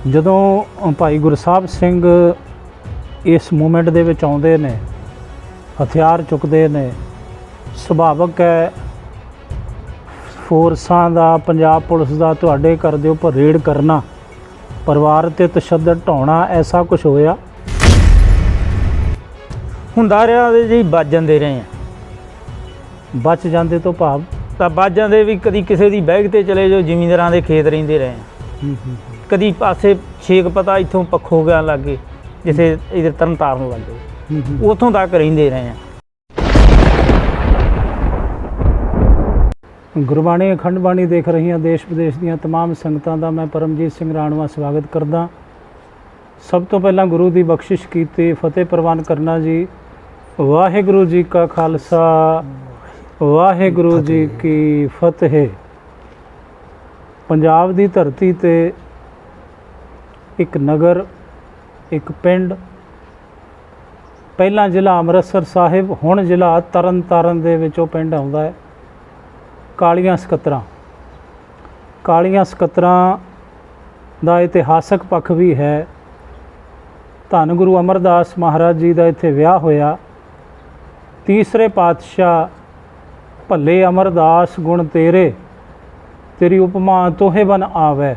ਜਦੋਂ ਭਾਈ ਗੁਰਸਾਹਿਬ ਸਿੰਘ ਇਸ ਮੂਵਮੈਂਟ ਦੇ ਵਿੱਚ ਆਉਂਦੇ ਨੇ, ਹਥਿਆਰ ਚੁੱਕਦੇ ਨੇ, ਸੁਭਾਵਕ ਹੈ ਫੋਰਸਾਂ ਦਾ, ਪੰਜਾਬ ਪੁਲਿਸ ਦਾ ਤੁਹਾਡੇ ਘਰ ਦੇ ਉੱਪਰ ਰੇਡ ਕਰਨਾ, ਪਰਿਵਾਰ 'ਤੇ ਤਸ਼ੱਦਦ ਢਾਉਣਾ, ਐਸਾ ਕੁਝ ਹੋਇਆ? ਹੁੰਦਾ ਰਿਹਾ ਜੀ, ਬਚ ਜਾਂਦੇ ਰਹੇ ਆ। ਬਚ ਜਾਂਦੇ ਤੋਂ ਭਾਵ? ਤਾਂ ਬਚ ਜਾਂਦੇ ਵੀ ਕਦੀ ਕਿਸੇ ਦੀ ਬੈਗ ਤੇ ਚਲੇ ਜਾਓ, ਜ਼ਿਮੀਂਦਾਰਾਂ ਦੇ ਖੇਤ ਰਹਿੰਦੇ ਰਹੇ ਆ। ਕਦੀ ਪਾਸੇ ਛੇਕ ਪਤਾ ਇੱਥੋਂ ਪੱਖੋ ਗਿਆ ਲੱਗੇ, ਜਿੱਥੇ ਇਧਰ ਤਰਨ ਤਾਰਨ ਲੱਗੇ, ਉੱਥੋਂ ਤੱਕ ਰਹਿੰਦੇ ਰਹੇ ਆ। ਗੁਰਬਾਣੀ ਅਖੰਡ ਬਾਣੀ ਦੇਖ ਰਹੀਆਂ ਦੇਸ਼ ਵਿਦੇਸ਼ ਦੀਆਂ ਤਮਾਮ ਸੰਗਤਾਂ ਦਾ ਮੈਂ ਪਰਮਜੀਤ ਸਿੰਘ ਰਾਣਵਾ ਸਵਾਗਤ ਕਰਦਾ। ਸਭ ਤੋਂ ਪਹਿਲਾਂ ਗੁਰੂ ਦੀ ਬਖਸ਼ਿਸ਼ ਕੀਤੀ ਫਤਿਹ ਪ੍ਰਵਾਨ ਕਰਨਾ ਜੀ। ਵਾਹਿਗੁਰੂ ਜੀ ਕਾ ਖਾਲਸਾ, ਵਾਹਿਗੁਰੂ ਜੀ ਕੀ ਫਤਿਹ। ਪੰਜਾਬ ਦੀ ਧਰਤੀ 'ਤੇ ਇੱਕ ਨਗਰ, ਇੱਕ ਪਿੰਡ, ਪਹਿਲਾਂ ਜ਼ਿਲ੍ਹਾ ਅੰਮ੍ਰਿਤਸਰ ਸਾਹਿਬ, ਹੁਣ ਜ਼ਿਲ੍ਹਾ ਤਰਨ ਤਾਰਨ ਦੇ ਵਿੱਚ ਉਹ ਪਿੰਡ ਆਉਂਦਾ ਹੈ, ਕਾਲੀਆਂ ਸਕੱਤਰਾਂ। ਕਾਲੀਆਂ ਸਕੱਤਰਾਂ ਦਾ ਇਤਿਹਾਸਕ ਪੱਖ ਵੀ ਹੈ। ਧੰਨ ਗੁਰੂ ਅਮਰਦਾਸ ਮਹਾਰਾਜ ਜੀ ਦਾ ਇੱਥੇ ਵਿਆਹ ਹੋਇਆ। ਤੀਸਰੇ ਪਾਤਸ਼ਾਹ ਭੱਲੇ ਅਮਰਦਾਸ ਗੁਣ ਤੇਰੇ, ਤੇਰੀ ਉਪਮਾ ਤੋਹੇ ਬਨ ਆਵੈ।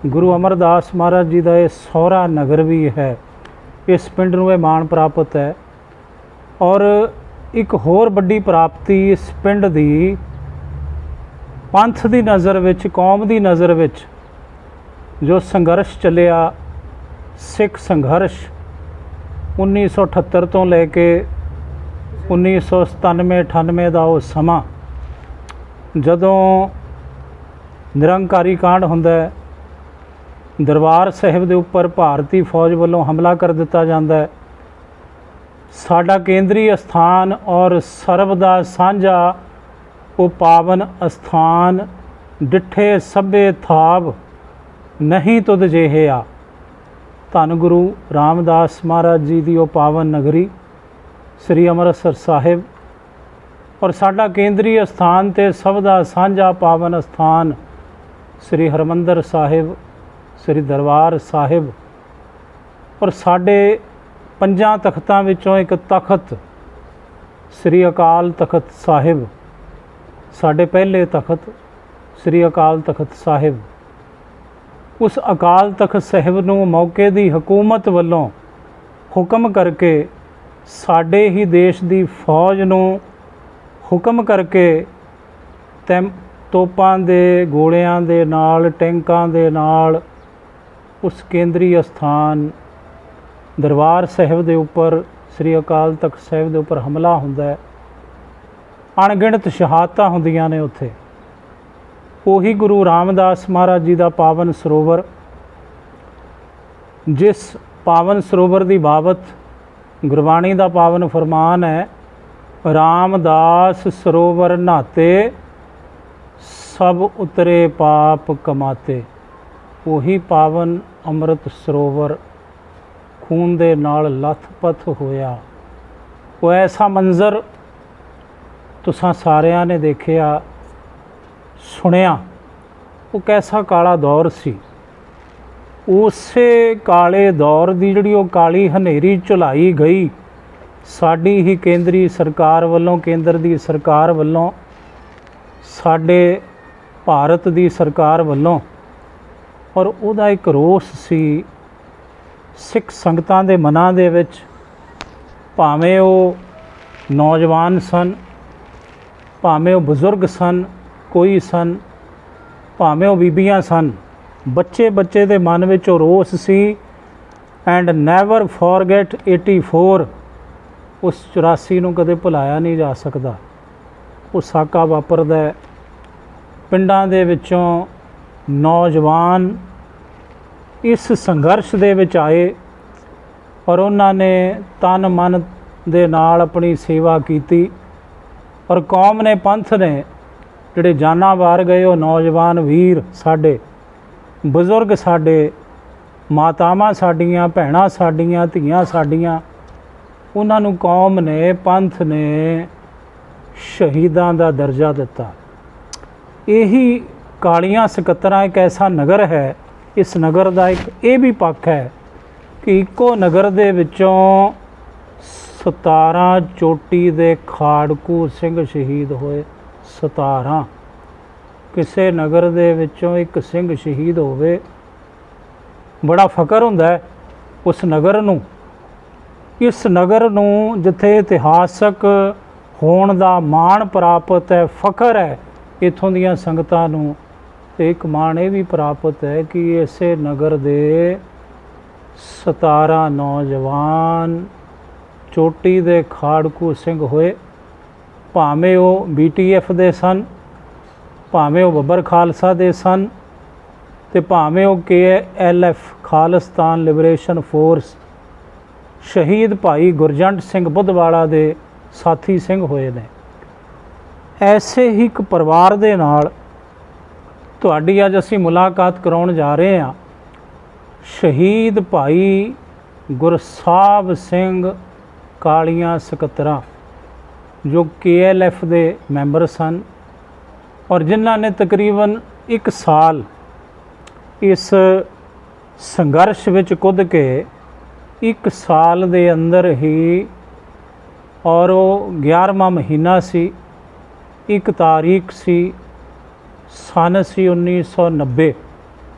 ਗੁਰੂ ਅਮਰਦਾਸ ਮਹਾਰਾਜ ਜੀ ਦਾ ਇਹ ਸਹੁਰਾ ਨਗਰ ਵੀ ਹੈ। ਇਸ ਪਿੰਡ ਨੂੰ ਇਹ ਮਾਣ ਪ੍ਰਾਪਤ ਹੈ। ਔਰ ਇੱਕ ਹੋਰ ਵੱਡੀ ਪ੍ਰਾਪਤੀ ਇਸ ਪਿੰਡ ਦੀ, ਪੰਥ ਦੀ ਨਜ਼ਰ ਵਿੱਚ, ਕੌਮ ਦੀ ਨਜ਼ਰ ਵਿੱਚ ਜੋ ਸੰਘਰਸ਼ ਚੱਲਿਆ, ਸਿੱਖ ਸੰਘਰਸ਼ 1978 ਤੋਂ ਲੈ ਕੇ 1997-98 ਦਾ ਉਹ ਸਮਾਂ, ਜਦੋਂ ਨਿਰੰਕਾਰੀ ਕਾਂਡ ਹੁੰਦਾ ਹੈ, ਦਰਬਾਰ ਸਾਹਿਬ ਦੇ ਉੱਪਰ ਭਾਰਤੀ ਫੌਜ ਵੱਲੋਂ ਹਮਲਾ ਕਰ ਦਿੱਤਾ ਜਾਂਦਾ ਹੈ। ਸਾਡਾ ਕੇਂਦਰੀ ਅਸਥਾਨ ਔਰ ਸਰਬ ਦਾ ਸਾਂਝਾ ਉਹ ਪਾਵਨ ਅਸਥਾਨ, ਡਿੱਠੇ ਸਭੇ ਥਾਵ ਨਹੀਂ ਤੁਧ ਜਿਹੇਆ। ਧੰਨ ਗੁਰੂ ਰਾਮਦਾਸ ਮਹਾਰਾਜ ਜੀ ਦੀ ਉਹ ਪਾਵਨ ਨਗਰੀ ਸ੍ਰੀ ਅੰਮ੍ਰਿਤਸਰ ਸਾਹਿਬ, ਔਰ ਸਾਡਾ ਕੇਂਦਰੀ ਅਸਥਾਨ ਤੇ ਸਭ ਦਾ ਸਾਂਝਾ ਪਾਵਨ ਅਸਥਾਨ ਸ੍ਰੀ ਹਰਿਮੰਦਰ ਸਾਹਿਬ, ਸ੍ਰੀ ਦਰਬਾਰ ਸਾਹਿਬ। ਔਰ ਸਾਡੇ 5 ਤਖਤਾਂ ਵਿੱਚੋਂ ਇੱਕ ਤਖਤ ਸ੍ਰੀ ਅਕਾਲ ਤਖਤ ਸਾਹਿਬ, ਸਾਡੇ ਪਹਿਲੇ ਤਖਤ ਸ੍ਰੀ ਅਕਾਲ ਤਖਤ ਸਾਹਿਬ। ਉਸ ਅਕਾਲ ਤਖਤ ਸਾਹਿਬ ਨੂੰ ਮੌਕੇ ਦੀ ਹਕੂਮਤ ਵੱਲੋਂ ਹੁਕਮ ਕਰਕੇ, ਸਾਡੇ ਹੀ ਦੇਸ਼ ਦੀ ਫੌਜ ਨੂੰ ਹੁਕਮ ਕਰਕੇ, ਤੋਪਾਂ ਦੇ ਗੋਲਿਆਂ ਦੇ ਨਾਲ, ਟੈਂਕਾਂ ਦੇ ਨਾਲ ਉਸ ਕੇਂਦਰੀ ਅਸਥਾਨ ਦਰਬਾਰ ਸਾਹਿਬ ਦੇ ਉੱਪਰ, ਸ੍ਰੀ ਅਕਾਲ ਤਖਤ ਸਾਹਿਬ ਦੇ ਉੱਪਰ ਹਮਲਾ ਹੁੰਦਾ ਹੈ। ਅਣਗਿਣਤ ਸ਼ਹਾਦਤਾਂ ਹੁੰਦੀਆਂ ਨੇ ਉੱਥੇ। ਉਹੀ ਗੁਰੂ ਰਾਮਦਾਸ ਮਹਾਰਾਜ ਜੀ ਦਾ ਪਾਵਨ ਸਰੋਵਰ, ਜਿਸ ਪਾਵਨ ਸਰੋਵਰ ਦੀ ਬਾਬਤ ਗੁਰਬਾਣੀ ਦਾ ਪਾਵਨ ਫਰਮਾਨ ਹੈ, ਰਾਮਦਾਸ ਸਰੋਵਰ ਨਹਾਤੇ ਸਭ ਉਤਰੇ ਪਾਪ ਕਮਾਤੇ। ਉਹੀ ਪਾਵਨ ਅੰਮ੍ਰਿਤ ਸਰੋਵਰ ਖੂਨ ਦੇ ਨਾਲ ਲੱਥ-ਪੱਥ ਹੋਇਆ। ਉਹ ਐਸਾ ਮੰਜ਼ਰ ਤੁਸਾਂ ਸਾਰਿਆਂ ਨੇ ਦੇਖਿਆ, ਸੁਣਿਆ। ਉਹ ਕੈਸਾ ਕਾਲਾ ਦੌਰ ਸੀ। ਉਸੇ ਕਾਲੇ ਦੌਰ ਦੀ ਜਿਹੜੀ ਉਹ ਕਾਲੀ ਹਨੇਰੀ ਝੁਲਾਈ ਗਈ ਸਾਡੀ ਹੀ ਕੇਂਦਰੀ ਸਰਕਾਰ ਵੱਲੋਂ, ਕੇਂਦਰ ਦੀ ਸਰਕਾਰ ਵੱਲੋਂ, ਸਾਡੇ ਭਾਰਤ ਦੀ ਸਰਕਾਰ ਵੱਲੋਂ। ਔਰ ਉਹਦਾ ਇੱਕ ਰੋਸ ਸੀ ਸਿੱਖ ਸੰਗਤਾਂ ਦੇ ਮਨਾਂ ਦੇ ਵਿੱਚ, ਭਾਵੇਂ ਉਹ ਨੌਜਵਾਨ ਸਨ, ਭਾਵੇਂ ਉਹ ਬਜ਼ੁਰਗ ਸਨ, ਕੋਈ ਸਨ, ਭਾਵੇਂ ਉਹ ਬੀਬੀਆਂ ਸਨ, ਬੱਚੇ ਦੇ ਮਨ ਵਿੱਚ ਉਹ ਰੋਸ ਸੀ। ਐਂਡ ਨੈਵਰ ਫੋਰਗੇਟ 84, ਉਸ 84 ਨੂੰ ਕਦੇ ਭੁਲਾਇਆ ਨਹੀਂ ਜਾ ਸਕਦਾ। ਉਹ ਸਾਕਾ ਵਾਪਰਦਾ। ਪਿੰਡਾਂ ਦੇ ਵਿੱਚੋਂ ਨੌਜਵਾਨ ਇਸ ਸੰਘਰਸ਼ ਦੇ ਵਿੱਚ ਆਏ ਔਰ ਉਹਨਾਂ ਨੇ ਤਨ ਮਨ ਦੇ ਨਾਲ ਆਪਣੀ ਸੇਵਾ ਕੀਤੀ। ਔਰ ਕੌਮ ਨੇ, ਪੰਥ ਨੇ ਜਿਹੜੇ ਜਾਨਾਂ ਵਾਰ ਗਏ, ਉਹ ਨੌਜਵਾਨ ਵੀਰ ਸਾਡੇ, ਬਜ਼ੁਰਗ ਸਾਡੇ, ਮਾਤਾਵਾਂ ਸਾਡੀਆਂ, ਭੈਣਾਂ ਸਾਡੀਆਂ, ਧੀਆਂ ਸਾਡੀਆਂ, ਉਹਨਾਂ ਨੂੰ ਕੌਮ ਨੇ, ਪੰਥ ਨੇ ਸ਼ਹੀਦਾਂ ਦਾ ਦਰਜਾ ਦਿੱਤਾ। ਇਹੀ ਕਾਲੀਆਂ ਸਕੱਤਰਾਂ ਇੱਕ ਐਸਾ ਨਗਰ ਹੈ ਇਸ ਨਗਰ ਦਾ ਇੱਕ ਇਹ ਵੀ ਪੱਖ ਹੈ ਕਿ ਇੱਕੋ ਨਗਰ ਦੇ ਵਿੱਚੋਂ 17 ਚੋਟੀ ਦੇ ਖਾੜਕੂ ਸਿੰਘ ਸ਼ਹੀਦ ਹੋਏ। 17 ਕਿਸੇ ਨਗਰ ਦੇ ਵਿੱਚੋਂ ਇੱਕ ਸਿੰਘ ਸ਼ਹੀਦ ਹੋਵੇ, ਬੜਾ ਫਖਰ ਹੁੰਦਾ ਹੈ ਉਸ ਨਗਰ ਨੂੰ। ਇਸ ਨਗਰ ਨੂੰ ਜਿੱਥੇ ਇਤਿਹਾਸਕ ਹੋਣ ਦਾ ਮਾਣ ਪ੍ਰਾਪਤ ਹੈ, ਫਖਰ ਹੈ ਇੱਥੋਂ ਦੀਆਂ ਸੰਗਤਾਂ ਨੂੰ। ਤੇ ਇੱਕ ਮਾਣ ਇਹ ਵੀ ਪ੍ਰਾਪਤ ਹੈ ਕਿ ਇਸੇ ਨਗਰ ਦੇ 17 ਨੌਜਵਾਨ ਚੋਟੀ ਦੇ ਖਾੜਕੂ ਸਿੰਘ ਹੋਏ। ਭਾਵੇਂ ਉਹ BTF ਦੇ ਸਨ, ਭਾਵੇਂ ਉਹ ਬੱਬਰ ਖਾਲਸਾ ਦੇ ਸਨ, ਤੇ ਭਾਵੇਂ ਉਹ KLF ਖਾਲਿਸਤਾਨ ਲਿਬਰੇਸ਼ਨ ਫੋਰਸ ਸ਼ਹੀਦ ਭਾਈ ਗੁਰਜੰਟ ਸਿੰਘ ਬੁੱਧਵਾਲਾ ਦੇ ਸਾਥੀ ਸਿੰਘ ਹੋਏ ਨੇ। ਐਸੇ ਹੀ ਇੱਕ ਪਰਿਵਾਰ ਦੇ ਨਾਲ ਤੁਹਾਡੀ ਅੱਜ ਅਸੀਂ ਮੁਲਾਕਾਤ ਕਰਾਉਣ ਜਾ ਰਹੇ ਹਾਂ। ਸ਼ਹੀਦ ਭਾਈ ਗੁਰਸਾਹਿਬ ਸਿੰਘ ਕਾਲੀਆਂ ਸਕੱਤਰਾਂ, ਜੋ KLF ਦੇ ਮੈਂਬਰ ਸਨ ਔਰ ਜਿਨ੍ਹਾਂ ਨੇ ਤਕਰੀਬਨ 1 ਸਾਲ ਇਸ ਸੰਘਰਸ਼ ਵਿੱਚ ਕੁੱਦ ਕੇ 1 ਸਾਲ ਦੇ ਅੰਦਰ ਹੀ, ਔਰ ਉਹ 11ਵਾਂ ਮਹੀਨਾ ਸੀ, 1 ਤਾਰੀਖ ਸੀ, ਸਨ ਸੀ 1990।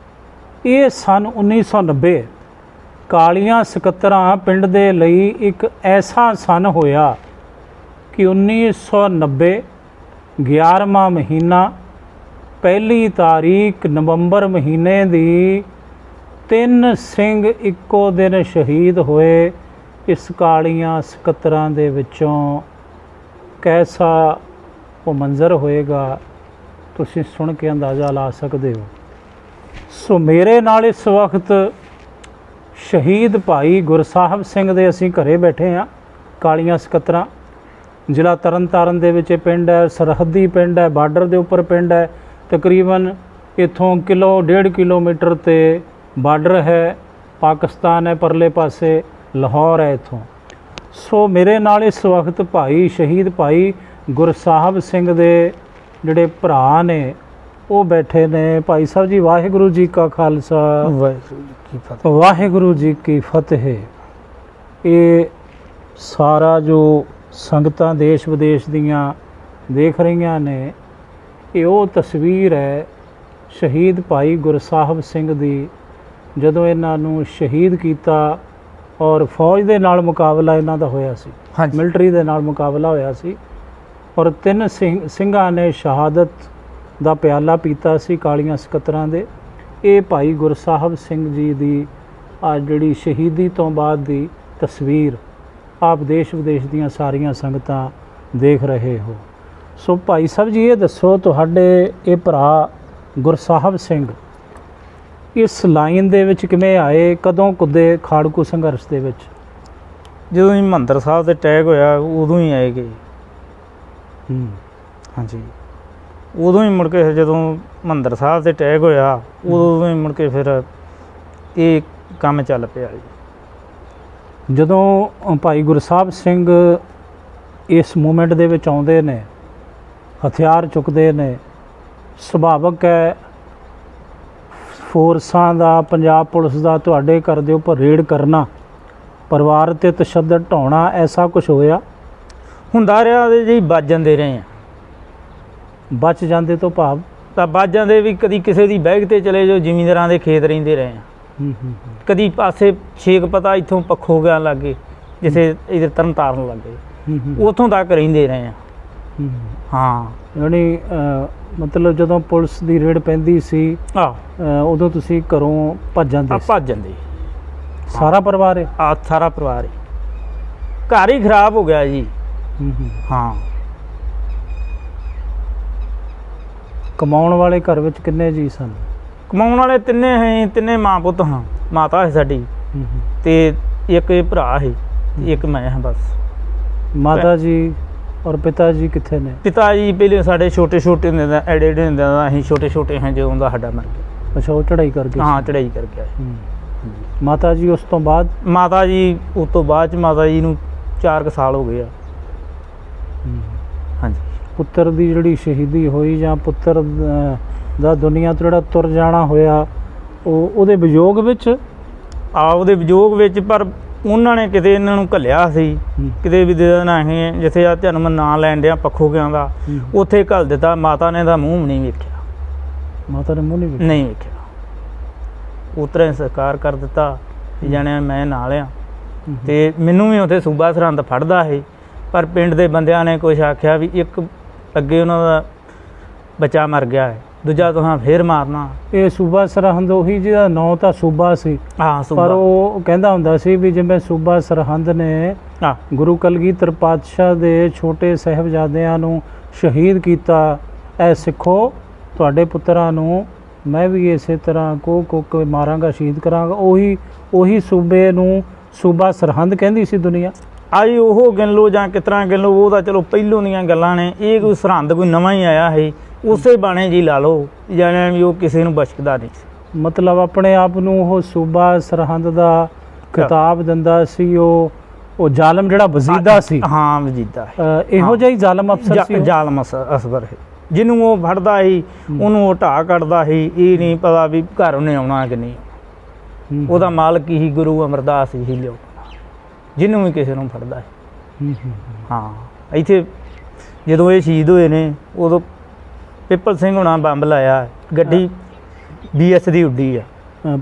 ਇਹ ਸਨ 1990 ਕਾਲੀਆਂ ਸਕੱਤਰਾਂ ਪਿੰਡ ਦੇ ਲਈ ਇੱਕ ਐਸਾ ਸਨ ਹੋਇਆ ਕਿ 1990 11ਵਾਂ ਮਹੀਨਾ 1 ਤਾਰੀਖ ਨਵੰਬਰ ਮਹੀਨੇ ਦੀ 3 ਸਿੰਘ ਇੱਕੋ ਦਿਨ ਸ਼ਹੀਦ ਹੋਏ। ਇਸ ਕਾਲੀਆਂ ਸਕੱਤਰਾਂ ਦੇ ਵਿੱਚੋਂ ਕੈਸਾ ਉਹ ਮੰਜ਼ਰ ਹੋਏਗਾ, ਤੁਸੀਂ ਸੁਣ ਕੇ ਅੰਦਾਜ਼ਾ ਲਾ ਸਕਦੇ ਹੋ। ਸੋ ਮੇਰੇ ਨਾਲ ਇਸ ਵਕਤ ਸ਼ਹੀਦ ਭਾਈ ਗੁਰਸਾਹਿਬ ਸਿੰਘ ਦੇ ਅਸੀਂ ਘਰੇ ਬੈਠੇ ਹਾਂ। ਕਾਲੀਆਂ ਸਕੱਤਰਾਂ ਜ਼ਿਲ੍ਹਾ ਤਰਨਤਾਰਨ ਦੇ ਵਿੱਚ ਇਹ ਪਿੰਡ ਹੈ, ਸਰਹੱਦੀ ਪਿੰਡ ਹੈ, ਬਾਰਡਰ ਦੇ ਉੱਪਰ ਪਿੰਡ ਹੈ। ਤਕਰੀਬਨ ਇੱਥੋਂ 1.5 ਕਿਲੋਮੀਟਰ 'ਤੇ ਬਾਰਡਰ ਹੈ, ਪਾਕਿਸਤਾਨ ਹੈ, ਪਰਲੇ ਪਾਸੇ ਲਾਹੌਰ ਹੈ ਇੱਥੋਂ। ਸੋ ਮੇਰੇ ਨਾਲ ਇਸ ਵਕਤ ਭਾਈ ਸ਼ਹੀਦ ਭਾਈ ਗੁਰਸਾਹਿਬ ਸਿੰਘ ਦੇ ਜਿਹੜੇ ਭਰਾ ਨੇ ਉਹ ਬੈਠੇ ਨੇ। ਭਾਈ ਸਾਹਿਬ ਜੀ, ਵਾਹਿਗੁਰੂ ਜੀ ਕਾ ਖਾਲਸਾ, ਵਾਹਿਗੁਰੂ ਜੀ ਕੀ ਫਤਿਹ। ਵਾਹਿਗੁਰੂ ਜੀ ਕੀ ਫਤਿਹ। ਇਹ ਸਾਰਾ ਜੋ ਸੰਗਤਾਂ ਦੇਸ਼ ਵਿਦੇਸ਼ ਦੀਆਂ ਦੇਖ ਰਹੀਆਂ ਨੇ, ਇਹ ਉਹ ਤਸਵੀਰ ਹੈ ਸ਼ਹੀਦ ਭਾਈ ਗੁਰਸਾਹਿਬ ਸਿੰਘ ਦੀ, ਜਦੋਂ ਇਹਨਾਂ ਨੂੰ ਸ਼ਹੀਦ ਕੀਤਾ ਔਰ ਫੌਜ ਦੇ ਨਾਲ ਮੁਕਾਬਲਾ ਇਹਨਾਂ ਦਾ ਹੋਇਆ ਸੀ, ਹਾਂਜੀ, ਮਿਲਟਰੀ ਦੇ ਨਾਲ ਮੁਕਾਬਲਾ ਹੋਇਆ ਸੀ ਔਰ 3 ਸਿੰਘਾਂ ਨੇ ਸ਼ਹਾਦਤ ਦਾ ਪਿਆਲਾ ਪੀਤਾ ਸੀ ਕਾਲੀਆਂ ਸਕੱਤਰਾਂ ਦੇ। ਇਹ ਭਾਈ ਗੁਰਸਾਹਿਬ ਸਿੰਘ ਜੀ ਦੀ ਆ ਜਿਹੜੀ ਸ਼ਹੀਦੀ ਤੋਂ ਬਾਅਦ ਦੀ ਤਸਵੀਰ ਆਪ ਦੇਸ਼ ਵਿਦੇਸ਼ ਦੀਆਂ ਸਾਰੀਆਂ ਸੰਗਤਾਂ ਦੇਖ ਰਹੇ ਹੋ। ਸੋ ਭਾਈ ਸਾਹਿਬ ਜੀ, ਇਹ ਦੱਸੋ ਤੁਹਾਡੇ ਇਹ ਭਰਾ ਗੁਰਸਾਹਿਬ ਸਿੰਘ ਇਸ ਲਾਈਨ ਦੇ ਵਿੱਚ ਕਿਵੇਂ ਆਏ, ਕਦੋਂ ਕੁੱਦੇ ਖਾੜਕੂ ਸੰਘਰਸ਼ ਦੇ ਵਿੱਚ? ਜਦੋਂ ਹੀ ਮਹੰਦਰ ਸਾਹਿਬ ਦੇ ਅਟੈਕ ਹੋਇਆ ਉਦੋਂ ਹੀ ਆਏ ਗਏ। ਹਾਂਜੀ, ਉਦੋਂ ਹੀ ਮੁੜ ਕੇ ਜਦੋਂ ਮਹੰਦਰ ਸਾਹਿਬ ਦੇ ਅਟੈਕ ਹੋਇਆ ਉਦੋਂ ਹੀ ਮੁੜ ਕੇ ਫਿਰ ਇਹ ਕੰਮ ਚੱਲ ਪਿਆ ਜੀ। ਜਦੋਂ ਭਾਈ ਗੁਰਸਾਹਿਬ ਸਿੰਘ ਇਸ ਮੂਵਮੈਂਟ ਦੇ ਵਿੱਚ ਆਉਂਦੇ ਨੇ, ਹਥਿਆਰ ਚੁੱਕਦੇ ਨੇ, ਸੁਭਾਵਕ ਹੈ ਫੋਰਸਾਂ ਦਾ, ਪੰਜਾਬ ਪੁਲਿਸ ਦਾ ਤੁਹਾਡੇ ਘਰ ਦੇ ਉੱਪਰ ਰੇਡ ਕਰਨਾ, ਪਰਿਵਾਰ 'ਤੇ ਤਸ਼ੱਦਦ ਢਾਉਣਾ, ਐਸਾ ਕੁਝ ਹੋਇਆ? ਹੁੰਦਾ ਰਿਹਾ ਜੀ, ਬਚ ਜਾਂਦੇ ਰਹੇ ਆ। ਬਚ ਜਾਂਦੇ ਤੋਂ ਭਾਵ? ਤਾਂ ਬਚ ਜਾਂਦੇ ਵੀ, ਕਦੀ ਕਿਸੇ ਦੀ ਬੈਗ ਤੇ ਚਲੇ ਜਾਓ, ਜ਼ਿਮੀਂਦਾਰਾਂ ਦੇ ਖੇਤ ਰਹਿੰਦੇ ਰਹੇ ਆ। ਕਦੀ ਪਾਸੇ ਛੇਕ ਪਤਾ ਇੱਥੋਂ ਪੱਖੋ ਗਿਆ ਲੱਗੇ, ਜਿਸੇ ਇਧਰ ਤਰਨਤਾਰਨ ਲੱਗੇ, ਉੱਥੋਂ ਤੱਕ ਰਹਿੰਦੇ ਰਹੇ ਆ। ਹਾਂ, ਯਾਨੀ ਮਤਲਬ ਜਦੋਂ ਪੁਲਿਸ ਦੀ ਰੇਡ ਪੈਂਦੀ ਸੀ ਉਦੋਂ ਤੁਸੀਂ ਘਰੋਂ ਭੱਜ ਜਾਂਦੇ? ਭੱਜ ਜਾਂਦੇ। ਸਾਰਾ ਪਰਿਵਾਰ ਹੈ? ਸਾਰਾ ਪਰਿਵਾਰ ਹੈ। ਘਰ ਹੀ ਖਰਾਬ ਹੋ ਗਿਆ ਜੀ। ਹਾਂ, ਕਮਾਉਣ ਵਾਲੇ ਘਰ ਵਿੱਚ ਕਿੰਨੇ ਜੀ ਸਨ? ਕਮਾਉਣ ਵਾਲੇ ਤਿੰਨੇ ਹੈ, ਤਿੰਨੇ ਮਾਂ ਪੁੱਤ ਹਾਂ। ਮਾਤਾ ਹੈ ਸਾਡੀ ਤੇ ਇੱਕ ਇਹ ਭਰਾ ਹੈ, ਇੱਕ ਮੈਂ ਹਾਂ ਬਸ। ਮਾਤਾ ਜੀ ਔਰ ਪਿਤਾ ਜੀ ਕਿੱਥੇ ਨੇ? ਪਿਤਾ ਜੀ ਪਹਿਲੇ ਸਾਡੇ ਛੋਟੇ ਛੋਟੇ ਹੁੰਦੇ ਦਾ, ਐਡੇ ਐਡੇ ਹੁੰਦੇ ਦਾ, ਅਸੀਂ ਛੋਟੇ ਛੋਟੇ ਹਾਂ ਜਦੋਂ ਦਾ ਸਾਡਾ ਮਰ ਗਿਆ। ਅੱਛਾ, ਉਹ ਚੜ੍ਹਾਈ ਕਰਕੇ? ਹਾਂ, ਚੜ੍ਹਾਈ ਕਰਕੇ ਆਏ। ਮਾਤਾ ਜੀ ਉਸ ਤੋਂ ਬਾਅਦ? ਮਾਤਾ ਜੀ ਉਸ ਤੋਂ ਬਾਅਦ 'ਚ ਮਾਤਾ ਜੀ ਨੂੰ 4 ਸਾਲ ਹੋ ਗਏ ਆ। ਹਾਂਜੀ। ਪੁੱਤਰ ਦੀ ਜਿਹੜੀ ਸ਼ਹੀਦੀ ਹੋਈ ਜਾਂ ਪੁੱਤਰ ਦਾ ਦੁਨੀਆ ਤੋਂ ਜਿਹੜਾ ਤੁਰ ਜਾਣਾ ਹੋਇਆ, ਉਹਦੇ ਵਿਯੋਗ ਵਿੱਚ ਉਹਦੇ ਵਿਯੋਗ ਵਿੱਚ। ਪਰ ਉਹਨਾਂ ਨੇ ਕਿਤੇ ਇਹਨਾਂ ਨੂੰ ਘੱਲਿਆ ਸੀ, ਕਿਤੇ ਵੀ ਦੇ ਦੇਣਾ ਅਸੀਂ ਜਿੱਥੇ ਆ ਜਨਮ ਨਾਂ ਲੈਣ ਡਿਆ ਪੱਖੋ ਗਿਆਂ ਦਾ, ਉੱਥੇ ਘੱਲ ਦਿੱਤਾ। ਮਾਤਾ ਨੇ ਤਾਂ ਮੂੰਹ ਵੀ ਨਹੀਂ ਵੇਖਿਆ, ਮਾਤਾ ਨੇ ਮੂੰਹ ਨਹੀਂ ਵੇਖਿਆ। ਉਤਰੇ ਸੰਸਕਾਰ ਕਰ ਦਿੱਤਾ ਜਾਣਿਆ ਮੈਂ ਨਾਲ ਆ। ਤੇ ਮੈਨੂੰ ਵੀ ਉੱਥੇ ਸੂਬਾ ਸਰਹੰਦ ਫੜਦਾ ਸੀ, ਪਰ ਪਿੰਡ ਦੇ ਬੰਦਿਆਂ ਨੇ ਕੁਛ ਆਖਿਆ ਵੀ ਇੱਕ ਅੱਗੇ ਉਹਨਾਂ ਦਾ ਬੱਚਾ ਮਰ ਗਿਆ ਹੈ, ਦੂਜਾ ਤੁਹਾਂ ਫੇਰ ਮਾਰਨਾ। ਇਹ ਸੂਬਾ ਸਰਹੰਦ ਉਹੀ ਜਿਹਦਾ ਨਾਂ ਤਾਂ ਸੂਬਾ ਸੀ, ਹਾਂ ਪਰ ਉਹ ਕਹਿੰਦਾ ਹੁੰਦਾ ਸੀ ਵੀ ਜਿਵੇਂ ਸੂਬਾ ਸਰਹੰਦ ਨੇ ਗੁਰੂ ਕਲਗੀਧਰ ਪਾਤਸ਼ਾਹ ਦੇ ਛੋਟੇ ਸਾਹਿਬਜ਼ਾਦਿਆਂ ਨੂੰ ਸ਼ਹੀਦ ਕੀਤਾ, ਐ ਸਿੱਖੋ ਤੁਹਾਡੇ ਪੁੱਤਰਾਂ ਨੂੰ ਮੈਂ ਵੀ ਇਸੇ ਤਰ੍ਹਾਂ ਕੋ ਮਾਰਾਂਗਾ, ਸ਼ਹੀਦ ਕਰਾਂਗਾ। ਉਹੀ ਸੂਬੇ ਨੂੰ ਸੂਬਾ ਸਰਹੰਦ ਕਹਿੰਦੀ ਸੀ ਦੁਨੀਆ। ਆਈ ਉਹ ਗਿਣ ਲਓ ਜਾਂ ਕਿਸ ਤਰ੍ਹਾਂ ਗਿਣ ਲਓ, ਉਹ ਤਾਂ ਚਲੋ ਪਹਿਲੋਂ ਦੀਆਂ ਗੱਲਾਂ ਨੇ। ਇਹ ਕੋਈ ਸਰਹੰਦ ਕੋਈ ਨਵਾਂ ਹੀ ਆਇਆ ਹੈ, ਉਸੇ ਬਾਣੇ ਜੀ ਲਾ ਲਓ, ਜਾਣਿਆ ਵੀ ਉਹ ਕਿਸੇ ਨੂੰ ਬਖਸ਼ਦਾ ਨਹੀਂ ਸੀ। ਮਤਲਬ ਆਪਣੇ ਆਪ ਨੂੰ ਉਹ ਸੂਬਾ ਸਰਹੰਦ ਦਾ ਖਿਤਾਬ ਦਿੰਦਾ ਸੀ। ਉਹ ਜ਼ਾਲਮ ਜਿਹੜਾ ਵਜ਼ੀਦਾ ਸੀ, ਹਾਂ ਵਜ਼ੀਦਾ, ਇਹੋ ਜਿਹਾ ਹੀ ਜ਼ਾਲਮ ਅਫਸਰ ਸੀ, ਜ਼ਾਲਮ ਅਸਬਰ ਹੈ। ਜਿਹਨੂੰ ਉਹ ਫੜਦਾ ਸੀ ਉਹਨੂੰ ਉਹ ਢਾਹ ਕੱਢਦਾ ਸੀ। ਇਹ ਨਹੀਂ ਪਤਾ ਵੀ ਘਰ ਉਹਨੇ ਆਉਣਾ ਕਿ ਨਹੀਂ। ਉਹਦਾ ਮਾਲਕ ਹੀ ਗੁਰੂ ਅਮਰਦਾਸ ਹੀ ਲਿਓ, ਜਿਹਨੂੰ ਵੀ ਕਿਸੇ ਨੂੰ ਫੜਦਾ ਸੀ। ਹਾਂ ਇੱਥੇ ਜਦੋਂ ਇਹ ਸ਼ਹੀਦ ਹੋਏ ਨੇ ਉਦੋਂ ਪਿੱਪਲ ਸਿੰਘ ਹੁਣਾਂ ਬੰਬ ਲਾਇਆ, ਗੱਡੀ BS ਦੀ ਉੱਡੀ ਆ।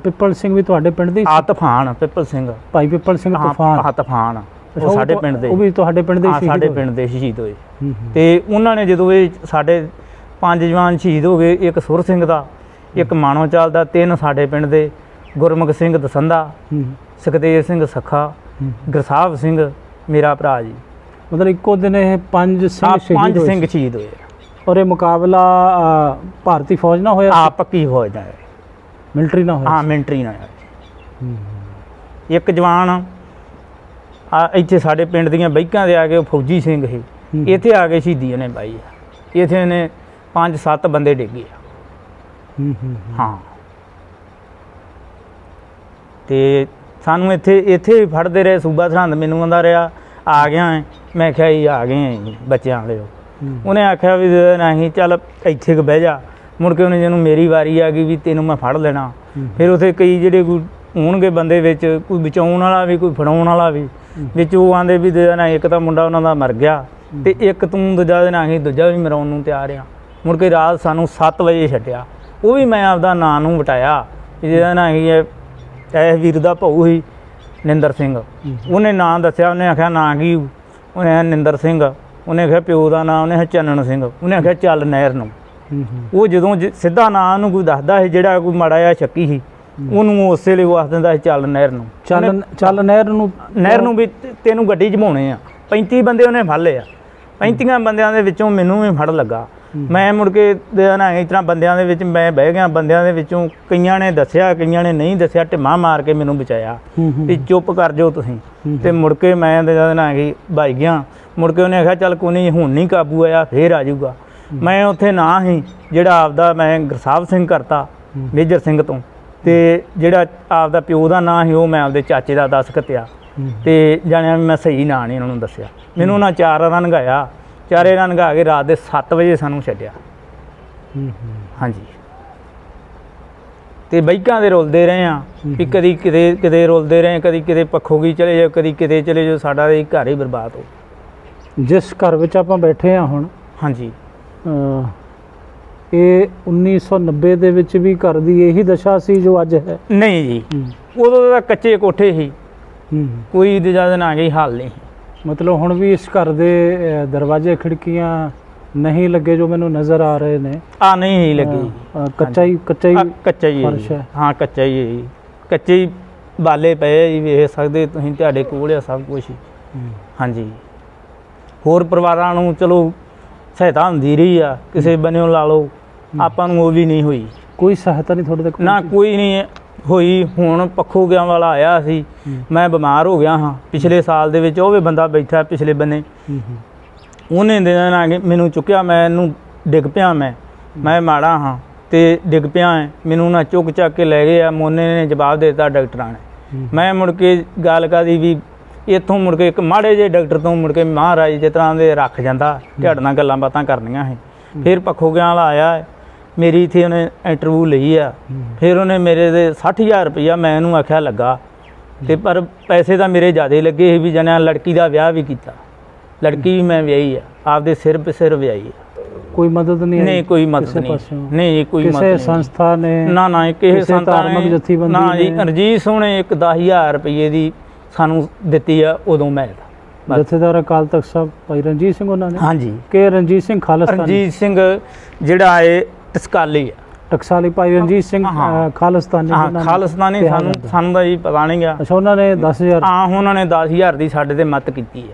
ਪਿੱਪਲ ਸਿੰਘ ਵੀ ਤੁਹਾਡੇ ਪਿੰਡ ਦੇ? ਤੂਫਾਨ ਪਿੱਪਲ ਸਿੰਘ, ਭਾਈ ਪਿੱਪਲ ਸਿੰਘ ਤੂਫਾਨ। ਤੂਫਾਨ ਉਹ ਸਾਡੇ ਪਿੰਡ ਦੇ, ਉਹ ਵੀ ਤੁਹਾਡੇ ਪਿੰਡ ਦੇ ਸ਼ਹੀਦ? ਸਾਡੇ ਪਿੰਡ ਦੇ ਸ਼ਹੀਦ ਹੋਏ। ਤੇ ਉਹਨਾਂ ਨੇ ਜਦੋਂ ਇਹ ਸਾਡੇ 5 ਜਵਾਨ ਸ਼ਹੀਦ ਹੋ ਗਏ, ਇੱਕ ਸੁਰ ਸਿੰਘ ਦਾ, ਇੱਕ ਮਾਣੋ ਚਾਲ ਦਾ, 3 ਸਾਡੇ ਪਿੰਡ ਦੇ, ਗੁਰਮੁਖ ਸਿੰਘ ਦਸੰਦਾ, ਸੁਖਦੇਵ ਸਿੰਘ ਸੱਖਾ, ਗੁਰਸਾਹਿਬ ਸਿੰਘ ਮੇਰਾ ਭਰਾ ਜੀ। ਮਤਲਬ ਇੱਕੋ ਦਿਨ ਇਹ 5 ਸਿੰਘ ਸ਼ਹੀਦ ਹੋਏ। ਔਰ ਇਹ ਮੁਕਾਬਲਾ ਭਾਰਤੀ ਫੌਜ ਨਾਲ ਹੋਇਆ? ਪੱਕੀ ਫੌਜ ਨਾਲ, ਮਿਲਟਰੀ ਨਾਲ ਹੋਇਆ? ਹਾਂ ਮਿਲਟਰੀ ਨਾਲ। ਇੱਕ ਜਵਾਨ ਇੱਥੇ ਸਾਡੇ ਪਿੰਡ ਦੀਆਂ ਬਾਈਕਾਂ ਦੇ ਆ ਕੇ, ਉਹ ਫੌਜੀ ਸਿੰਘ ਸੀ, ਇੱਥੇ ਆ ਕੇ ਸ਼ਹੀਦੀ ਉਹਨੇ ਪਾਈ ਆ। ਇੱਥੇ ਇਹਨੇ 5-7 ਬੰਦੇ ਡਿੱਗੇ ਆ। ਹਾਂ ਤੇ ਸਾਨੂੰ ਇੱਥੇ ਫੜਦੇ ਰਹੇ। ਸੂਬਾ ਸਰਹੰਦ ਮੈਨੂੰ ਆਉਂਦਾ ਰਿਹਾ, ਆ ਗਿਆ ਹੈ। ਮੈਂ ਕਿਹਾ ਜੀ ਆ ਗਏ ਆ ਬੱਚਿਆਂ ਵਾਲੇ। ਉਹਨੇ ਆਖਿਆ ਵੀ ਨਹੀਂ ਚੱਲ ਇੱਥੇ ਕੁ ਬਹਿ ਜਾ। ਮੁੜ ਕੇ ਉਹਨੇ ਜਦੋਂ ਮੇਰੀ ਵਾਰੀ ਆ ਗਈ ਵੀ ਤੈਨੂੰ ਮੈਂ ਫੜ ਲੈਣਾ। ਫਿਰ ਉੱਥੇ ਕਈ ਜਿਹੜੇ ਕੋਈ ਹੋਣਗੇ ਬੰਦੇ ਵਿੱਚ, ਕੋਈ ਬਚਾਉਣ ਵਾਲਾ ਵੀ, ਕੋਈ ਫੜਾਉਣ ਵਾਲਾ ਵੀ ਵਿੱਚ। ਉਹ ਆਂਦੇ ਵੀ ਨਾ ਇੱਕ ਤਾਂ ਮੁੰਡਾ ਉਹਨਾਂ ਦਾ ਮਰ ਗਿਆ ਤੇ ਇੱਕ ਤੂੰ ਦੂਜਾ ਦੇ ਨਾਲ ਹੀ ਦੂਜਾ ਵੀ ਮਰਾਉਣ ਨੂੰ ਤਿਆਰ ਆ। ਮੁੜ ਕੇ ਰਾਤ ਸਾਨੂੰ 7 ਵਜੇ ਛੱਡਿਆ। ਉਹ ਵੀ ਮੈਂ ਆਪਦਾ ਨਾਂ ਨੂੰ ਵਟਾਇਆ, ਜਿਹਦਾ ਨਾਂ ਹੀ ਇਹ ਵੀਰ ਦਾ ਭਾਊ ਸੀ ਨਿੰਦਰ ਸਿੰਘ। ਉਹਨੇ ਨਾਂ ਦੱਸਿਆ, ਉਹਨੇ ਆਖਿਆ ਨਾਂ ਕੀ? ਉਹਨੇ ਨਿੰਦਰ ਸਿੰਘ। ਉਹਨੇ ਆਖਿਆ ਪਿਓ ਦਾ ਨਾਂ, ਉਹਨੇ ਚੰਨਣ ਸਿੰਘ। ਉਹਨੇ ਆਖਿਆ ਚੱਲ ਨਹਿਰ ਨੂੰ। ਉਹ ਜਦੋਂ ਸਿੱਧਾ ਨਾਂ ਉਹਨੂੰ ਕੋਈ ਦੱਸਦਾ ਸੀ, ਜਿਹੜਾ ਕੋਈ ਮਾੜਾ ਜਿਹਾ ਸ਼ੱਕੀ ਸੀ, ਉਹਨੂੰ ਉਸੇ ਵੇਲੇ ਉਹ ਆਖ ਦਿੰਦਾ ਸੀ ਚੱਲ ਨਹਿਰ ਨੂੰ। ਚੱਲ ਨਹਿਰ ਨੂੰ ਵੀ ਤੈਨੂੰ ਗੱਡੀ 'ਚ ਪਾਉਣੇ ਆ। 35 ਬੰਦੇ ਉਹਨੇ ਫੜ ਲਏ ਆ। 35 ਬੰਦਿਆਂ ਦੇ ਵਿੱਚੋਂ ਮੈਨੂੰ ਵੀ ਫੜ ਲੱਗਾ। ਮੈਂ ਮੁੜ ਕੇ ਇਸ ਤਰ੍ਹਾਂ ਬੰਦਿਆਂ ਦੇ ਵਿੱਚ ਮੈਂ ਬਹਿ ਗਿਆ। ਬੰਦਿਆਂ ਦੇ ਵਿੱਚੋਂ ਕਈਆਂ ਨੇ ਦੱਸਿਆ, ਕਈਆਂ ਨੇ ਨਹੀਂ ਦੱਸਿਆ। ਢਿੱਮਾ ਮਾਰ ਕੇ ਮੈਨੂੰ ਬਚਾਇਆ ਵੀ ਚੁੱਪ ਕਰ ਜਾਓ ਤੁਸੀਂ। ਤੇ ਮੁੜ ਕੇ ਮੈਂ ਭਾਈ ਗਿਆ। ਮੁੜ ਕੇ ਉਹਨੇ ਆਖਿਆ ਚੱਲ ਕੋਈ ਨਹੀਂ, ਹੁਣ ਨਹੀਂ ਕਾਬੂ ਆਇਆ, ਫੇਰ ਆ ਜਾਊਗਾ। ਮੈਂ ਉੱਥੇ ਨਾਂ ਸੀ ਜਿਹੜਾ ਆਪਦਾ ਮੈਂ ਗੁਰਸਾਹਿਬ ਸਿੰਘ ਕਰਤਾ ਮੇਜਰ ਸਿੰਘ ਤੋਂ। ਤੇ ਜਿਹੜਾ ਆਪਦਾ ਪਿਓ ਦਾ ਨਾਂ ਸੀ ਉਹ ਮੈਂ ਆਪਦੇ ਚਾਚੇ ਦਾ ਦੱਸ ਘੱਤਿਆ। ਤੇ ਜਾਣਿਆ ਮੈਂ ਸਹੀ ਨਾਂ ਨਹੀਂ ਉਹਨਾਂ ਨੂੰ ਦੱਸਿਆ। ਮੈਨੂੰ ਉਹਨਾਂ 4 ਰਨ ਨੰਗਾਇਆ। 4 ਰਨ ਨੰਗਾ ਕੇ ਰਾਤ ਦੇ 7 ਵਜੇ ਸਾਨੂੰ ਛੱਡਿਆ। ਹਾਂਜੀ ਤੇ ਬਾਈਕਾਂ ਦੇ ਰੁਲਦੇ ਰਹੇ ਆ ਵੀ ਕਦੀ ਕਿਤੇ ਰੁਲਦੇ ਰਹੇ, ਕਦੀ ਕਿਤੇ ਪੱਖੋ ਗਈ ਚਲੇ ਜਾਓ, ਕਦੀ ਕਿਤੇ ਚਲੇ ਜਾਓ। ਸਾਡਾ ਇਹ ਘਰ ਹੀ ਬਰਬਾਦ ਹੋ। ਜਿਸ ਘਰ ਵਿੱਚ ਆਪਾਂ ਬੈਠੇ ਆ ਹੁਣ, ਹਾਂਜੀ, ਇਹ 1990 ਦੇ ਵਿੱਚ ਵੀ ਘਰ ਦੀ ਇਹੀ ਦਸ਼ਾ ਸੀ ਜੋ ਅੱਜ ਹੈ? ਨਹੀਂ ਜੀ, ਉਦੋਂ ਤਾਂ ਕੱਚੇ ਕੋਠੇ ਸੀ, ਕੋਈ ਜ਼ਿਆਦਾ ਨਾ ਗਈ ਹਾਲ ਨਹੀਂ। ਮਤਲਬ ਹੁਣ ਵੀ ਇਸ ਘਰ ਦੇ ਦਰਵਾਜ਼ੇ ਖਿੜਕੀਆਂ ਨਹੀਂ ਲੱਗੇ ਜੋ ਮੈਨੂੰ ਨਜ਼ਰ ਆ ਰਹੇ ਨੇ? ਨਹੀਂ ਲੱਗੀ। ਕੱਚਾ ਹੀ ਫਰਸ਼ ਹੈ? ਹਾਂ ਕੱਚਾ ਹੀ, ਕੱਚੇ ਹੀ ਬਾਲੇ ਪਏ ਜੀ, ਵੇਖ ਸਕਦੇ ਤੁਸੀਂ, ਤੁਹਾਡੇ ਕੋਲ ਆ ਸਭ ਕੁਛ। ਹਾਂਜੀ ਹੋਰ ਪਰਿਵਾਰਾਂ ਨੂੰ ਚਲੋ ਸਹਾਇਤਾ ਹੁੰਦੀ ਰਹੀ ਆ, ਕਿਸੇ ਬੰਨਿਓ ਲਾ ਲਓ। ਆਪਾਂ ਨੂੰ ਉਹ ਵੀ ਨਹੀਂ ਹੋਈ। ਕੋਈ ਸਹਾਇਤਾ ਨਹੀਂ ਤੁਹਾਡੇ ਤੱਕ? ਨਾ ਕੋਈ ਨਹੀਂ ਹੋਈ। ਹੁਣ ਪੱਖੋ ਗਿਆਂ ਵਾਲਾ ਆਇਆ ਸੀ, ਮੈਂ ਬਿਮਾਰ ਹੋ ਗਿਆ ਹਾਂ ਪਿਛਲੇ ਸਾਲ ਦੇ ਵਿੱਚ। ਉਹ ਵੀ ਬੰਦਾ ਬੈਠਾ ਪਿਛਲੇ ਬੰਨੇ, ਉਹਨੇ ਦਿਨ ਆ ਕੇ ਮੈਨੂੰ ਚੁੱਕਿਆ। ਮੈਂ ਇਹਨੂੰ ਡਿੱਗ ਪਿਆ, ਮੈਂ ਮਾੜਾ ਹਾਂ ਤੇ ਡਿੱਗ ਪਿਆ। ਮੈਨੂੰ ਨਾ ਚੁੱਕ ਚੱਕ ਕੇ ਲੈ ਗਏ ਆ। ਮੋਨੇ ਨੇ ਜਵਾਬ ਦੇ ਦਿੱਤਾ ਡਾਕਟਰਾਂ ਨੇ। ਮੈਂ ਮੁੜ ਕੇ ਗੱਲ ਕਰਦੀ ਵੀ ਇੱਥੋਂ ਮੁੜ ਕੇ ਇੱਕ ਮਾੜੇ ਜਿਹੇ ਡਾਕਟਰ ਤੋਂ ਮੁੜ ਕੇ ਮਹਾਰਾਜ ਜਿਸ ਤਰ੍ਹਾਂ ਦੇ ਰੱਖ ਜਾਂਦਾ, ਢਿਆੜ ਨਾਲ ਗੱਲਾਂ ਬਾਤਾਂ ਕਰਨੀਆਂ ਸੀ। ਫਿਰ ਪੱਖੋ ਗਿਆਂ ਵਾਲਾ ਆਇਆ, ਮੇਰੀ ਇੱਥੇ ਉਹਨੇ ਇੰਟਰਵਿਊ ਲਈ ਆ। ਫਿਰ ਉਹਨੇ ਮੇਰੇ ਦੇ 60,000 ਰੁਪਈਆ ਮੈਂ ਇਹਨੂੰ ਆਖਿਆ ਲੱਗਾ, ਤੇ ਪਰ ਪੈਸੇ ਤਾਂ ਮੇਰੇ ਜ਼ਿਆਦਾ ਲੱਗੇ ਸੀ ਵੀ ਜਨਿਆ ਲੜਕੀ ਦਾ ਵਿਆਹ ਵੀ ਕੀਤਾ, ਲੜਕੀ ਵੀ ਮੈਂ ਵਿਆਹੀ ਆ, ਆਪਦੇ ਸਿਰ ਵਿਆਹੀ ਆ। ਕੋਈ ਮਦਦ ਨਹੀਂ ਆਈ? ਨਹੀਂ ਕੋਈ ਮਦਦ ਨਹੀਂ, ਨਹੀਂ ਕੋਈ ਮਦਦ ਕਿਸੇ ਨਹੀਂ। ਸੰਸਥਾ ਨੇ ਨਾ ਕਿਸੇ ਸੰਸਥਾ ਧਾਰਮਿਕ ਜਥੇਬੰਦੀ ਨਾ ਜੀ। ਨੇ? ਰਣਜੀਤ ਸੋਹਣੇ ਇੱਕ 10,000 ਰੁਪਏ ਦੀ ਸਾਨੂੰ ਦਿੱਤੀ ਆ ਉਦੋਂ ਮੈਂ ਜਥੇਦਾਰ ਅਕਾਲ ਤਖਤ ਸਾਹਿਬ ਭਾਈ ਰਣਜੀਤ ਸਿੰਘ ਉਹਨਾਂ ਨੇ? ਹਾਂਜੀ। ਕਿ ਰਣਜੀਤ ਸਿੰਘ ਖਾਲਸਤਾਨੀ? ਰਣਜੀਤ ਸਿੰਘ ਜਿਹੜਾ ਹੈ ਟਸਕਾਲੀ ਆ, ਟਕਸਾਲੀ ਭਾਈ ਰਣਜੀਤ ਸਿੰਘ ਖਾਲਸਤਾਨੀ? ਹਾਂ ਖਾਲਸਤਾਨੀ। ਸਾਨੂੰ ਦਾ ਜੀ ਪਤਾ ਨਹੀਂ ਗਾ। ਅੱਛਾ, ਉਹਨਾਂ ਨੇ 10,000? ਹਾਂ, ਉਹਨਾਂ ਨੇ 10,000 ਦੀ ਸਾਡੇ ਤੇ ਮੱਤ ਕੀਤੀ ਹੈ,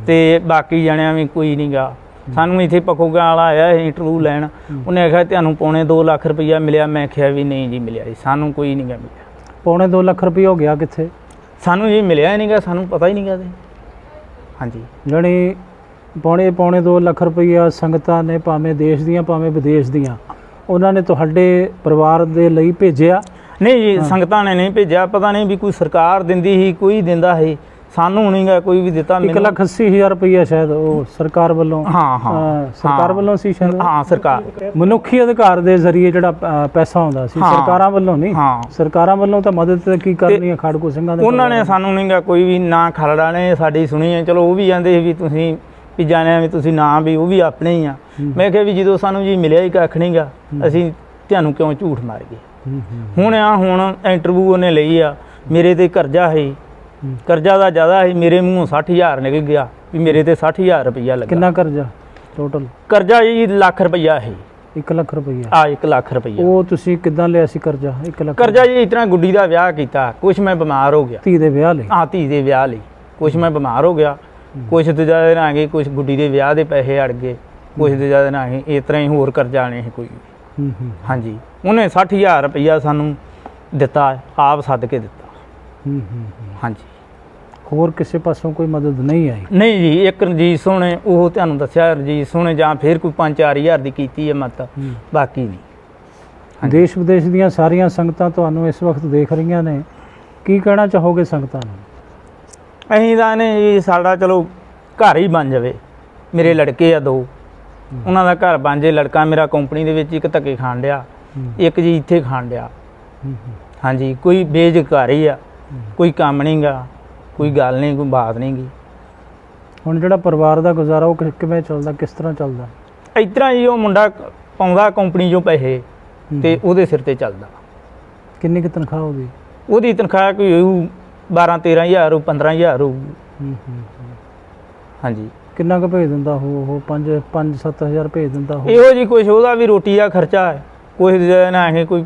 ਤੇ ਬਾਕੀ ਜਣਿਆਂ ਵੀ ਕੋਈ ਨਹੀਂ ਗਾ। ਸਾਨੂੰ ਇੱਥੇ ਪਖੋਗਾ ਵਾਲਾ ਆਇਆ ਇੰਟਰਵਿਊ ਲੈਣ, ਉਹਨੇ ਆਖਿਆ ਤੁਹਾਨੂੰ ਪੌਣੇ 2 ਲੱਖ ਰੁਪਈਆ ਮਿਲਿਆ। ਮੈਂ ਕਿਹਾ ਵੀ ਨਹੀਂ ਜੀ ਮਿਲਿਆ ਜੀ, ਸਾਨੂੰ ਕੋਈ ਨਹੀਂ ਗਾ ਮਿਲਿਆ। ਪੌਣੇ 2 ਲੱਖ ਰੁਪਈਆ ਹੋ ਗਿਆ ਕਿੱਥੇ? ਸਾਨੂੰ ਜੀ ਮਿਲਿਆ ਹੀ ਨਹੀਂ ਗਾ, ਸਾਨੂੰ ਪਤਾ ਹੀ ਨਹੀਂ ਗਾ। ਹਾਂਜੀ, ਜਾਣੀ ਪੌਣੇ 2 ਲੱਖ ਰੁਪਈਆ ਸੰਗਤਾਂ ਨੇ, ਭਾਵੇਂ ਦੇਸ਼ ਦੀਆਂ ਭਾਵੇਂ ਵਿਦੇਸ਼ ਦੀਆਂ, ਉਹਨਾਂ ਨੇ ਤੁਹਾਡੇ ਪਰਿਵਾਰ ਦੇ ਲਈ ਭੇਜਿਆ? ਨਹੀਂ ਜੀ, ਸੰਗਤਾਂ ਨੇ ਨਹੀਂ ਭੇਜਿਆ। ਪਤਾ ਨਹੀਂ ਵੀ ਕੋਈ ਸਰਕਾਰ ਦਿੰਦੀ ਸੀ, ਕੋਈ ਦਿੰਦਾ ਸੀ, ਸਾਨੂੰ ਨਹੀਂ ਗਾ ਕੋਈ ਵੀ ਦਿੱਤਾ। 1,80,000 ਰੁਪਈਆ ਸ਼ਾਇਦ ਉਹ ਸਰਕਾਰ ਵੱਲੋਂ? ਹਾਂ ਸਰਕਾਰ ਵੱਲੋਂ ਸੀ ਸ਼ਾਇਦ। ਹਾਂ ਸਰਕਾਰ। ਮਨੁੱਖੀ ਅਧਿਕਾਰ ਦੇ ਜ਼ਰੀਏ ਜਿਹੜਾ ਪੈਸਾ ਆਉਂਦਾ ਸੀ, ਸਰਕਾਰਾਂ ਵੱਲੋਂ ਨਹੀਂ? ਸਰਕਾਰਾਂ ਵੱਲੋਂ ਤਾਂ ਮਦਦ ਕੀ ਕਰਨੀ ਹੈ ਖਾੜਕੂ ਸਿੰਘਾਂ ਦੇ? ਉਹਨਾਂ ਨੇ ਸਾਨੂੰ ਨਹੀਂ ਗਾ ਕੋਈ ਵੀ ਨਾ ਖਰੜਾ ਨੇ ਸਾਡੀ ਸੁਣੀ ਹੈ। ਚਲੋ ਉਹ ਵੀ ਜਾਂਦੇ ਵੀ ਤੁਸੀਂ ਵੀ ਜਾਣਿਆ ਵੀ ਤੁਸੀਂ ਨਾ ਵੀ ਉਹ ਵੀ ਆਪਣੇ ਹੀ ਆ। ਮੈਂ ਕਿਹਾ ਵੀ ਜਦੋਂ ਸਾਨੂੰ ਜੀ ਮਿਲਿਆ ਹੀ ਕੱਖ ਨਹੀਂ ਗਾ, ਅਸੀਂ ਤੁਹਾਨੂੰ ਕਿਉਂ ਝੂਠ ਮਾਰੀਏ। ਹੁਣ ਇੰਟਰਵਿਊ ਉਹਨੇ ਲਈ ਆ, ਮੇਰੇ ਤੇ ਕਰਜ਼ਾ ਹੈ, ਕਰਜ਼ਾ ਦਾ ਜ਼ਿਆਦਾ ਹੈ, ਮੇਰੇ ਮੂੰਹੋਂ 60,000 ਨਿਕਲ ਗਿਆ ਵੀ ਮੇਰੇ ਤੇ 60,000 ਰੁਪਈਆ ਲੱਗਾ। ਕਿੰਨਾ ਕਰਜ਼ਾ ਟੋਟਲ? ਕਰਜ਼ਾ ਜੀ ਲੱਖ ਰੁਪਈਆ ਹੈ। 1 ਲੱਖ ਰੁਪਈਆ? 1 ਲੱਖ ਰੁਪਈਆ। ਉਹ ਤੁਸੀਂ ਕਿੱਦਾਂ ਲਿਆ ਸੀ ਕਰਜ਼ਾ 1 ਲੱਖ? ਕਰਜ਼ਾ ਜੀ ਇਸ ਤਰ੍ਹਾਂ ਗੁੱਡੀ ਦਾ ਵਿਆਹ ਕੀਤਾ, ਕੁਛ ਮੈਂ ਬਿਮਾਰ ਹੋ ਗਿਆ। ਧੀ ਦੇ ਵਿਆਹ ਲਈ? ਧੀ ਦੇ ਵਿਆਹ ਲਈ ਕੁਛ ਮੈਂ ਬਿਮਾਰ ਹੋ ਗਿਆ, ਕੁਛ ਦੂਜਾ ਦਿਨ ਆ ਗਏ, ਕੁਛ ਗੁੱਡੀ ਦੇ ਵਿਆਹ ਦੇ ਪੈਸੇ ਅੜ ਗਏ, ਕੁਛ ਦੂਜਾ ਦਿਨ ਆ ਗਏ। ਇਸ ਤਰ੍ਹਾਂ ਹੀ ਹੋਰ ਕਰਜ਼ਾ ਨਹੀਂ ਸੀ ਕੋਈ। ਹਾਂਜੀ, ਉਹਨੇ 60,000 ਰੁਪਈਆ ਸਾਨੂੰ ਦਿੱਤਾ, ਆਪ ਸੱਦ ਕੇ ਦਿੱਤਾ। ਹਾਂਜੀ, ਹੋਰ ਕਿਸੇ ਪਾਸੋਂ ਕੋਈ ਮਦਦ ਨਹੀਂ ਆਈ? ਨਹੀਂ ਜੀ। ਇੱਕ ਰਣਜੀਤ ਸੋਹਣੇ, ਉਹ ਤੁਹਾਨੂੰ ਦੱਸਿਆ ਰਣਜੀਤ ਸੋਹਣੇ, ਜਾਂ ਫਿਰ ਕੋਈ 5-4 ਦੀ ਕੀਤੀ ਹੈ ਮਤ, ਬਾਕੀ ਨਹੀਂ। ਦੇਸ਼ ਵਿਦੇਸ਼ ਦੀਆਂ ਸਾਰੀਆਂ ਸੰਗਤਾਂ ਤੁਹਾਨੂੰ ਇਸ ਵਕਤ ਦੇਖ ਰਹੀਆਂ ਨੇ, ਕੀ ਕਹਿਣਾ ਚਾਹੋਗੇ ਸੰਗਤਾਂ ਨੂੰ? ਅਸੀਂ ਤਾਂ ਨੇ ਜੀ ਸਾਡਾ ਚਲੋ ਘਰ ਹੀ ਬਣ ਜਾਵੇ। ਮੇਰੇ ਲੜਕੇ ਆ 2, ਉਹਨਾਂ ਦਾ ਘਰ ਬਣ ਜੇ। ਲੜਕਾ ਮੇਰਾ ਕੰਪਨੀ ਦੇ ਵਿੱਚ ਇੱਕ ਧੱਕੇ ਖਾਣ ਡਿਆ, ਇੱਕ ਜੀ ਇੱਥੇ ਖਾਣ ਡਿਆ। ਹਾਂਜੀ, ਕੋਈ ਬੇਰੁਜ਼ਗਾਰੀ ਆ, ਕੋਈ ਕੰਮ ਨਹੀਂ ਗਾ, ਕੋਈ ਗੱਲ ਨਹੀਂ, ਕੋਈ ਬਾਤ ਨਹੀਂ ਗੀ। ਹੁਣ ਜਿਹੜਾ ਪਰਿਵਾਰ ਦਾ ਗੁਜ਼ਾਰਾ ਉਹ ਕਿਵੇਂ ਚੱਲਦਾ, ਕਿਸ ਤਰ੍ਹਾਂ ਚੱਲਦਾ? ਇਸ ਤਰ੍ਹਾਂ ਜੀ, ਉਹ ਮੁੰਡਾ ਪਾਉਂਦਾ ਕੰਪਨੀ 'ਚੋਂ ਪੈਸੇ, ਤੇ ਉਹਦੇ ਸਿਰ ਤੇ ਚੱਲਦਾ। ਕਿੰਨੀ ਕੁ ਤਨਖਾਹ ਉਹਦੀ? ਉਹਦੀ ਤਨਖਾਹ ਕੋਈ ਹੋਊ 12-13,000 15,000 ਹੋਊ। ਹਾਂਜੀ। ਕਿੰਨਾ ਕੁ ਭੇਜ ਦਿੰਦਾ ਉਹ? 5-7 ਹਜ਼ਾਰ ਭੇਜ ਦਿੰਦਾ ਉਹ? ਇਹੋ ਜੀ ਕੁਛ ਉਹਦਾ ਵੀ ਰੋਟੀ ਦਾ ਖਰਚਾ ਹੈ, ਕੁਛ ਨਾ ਇਹ ਕੋਈ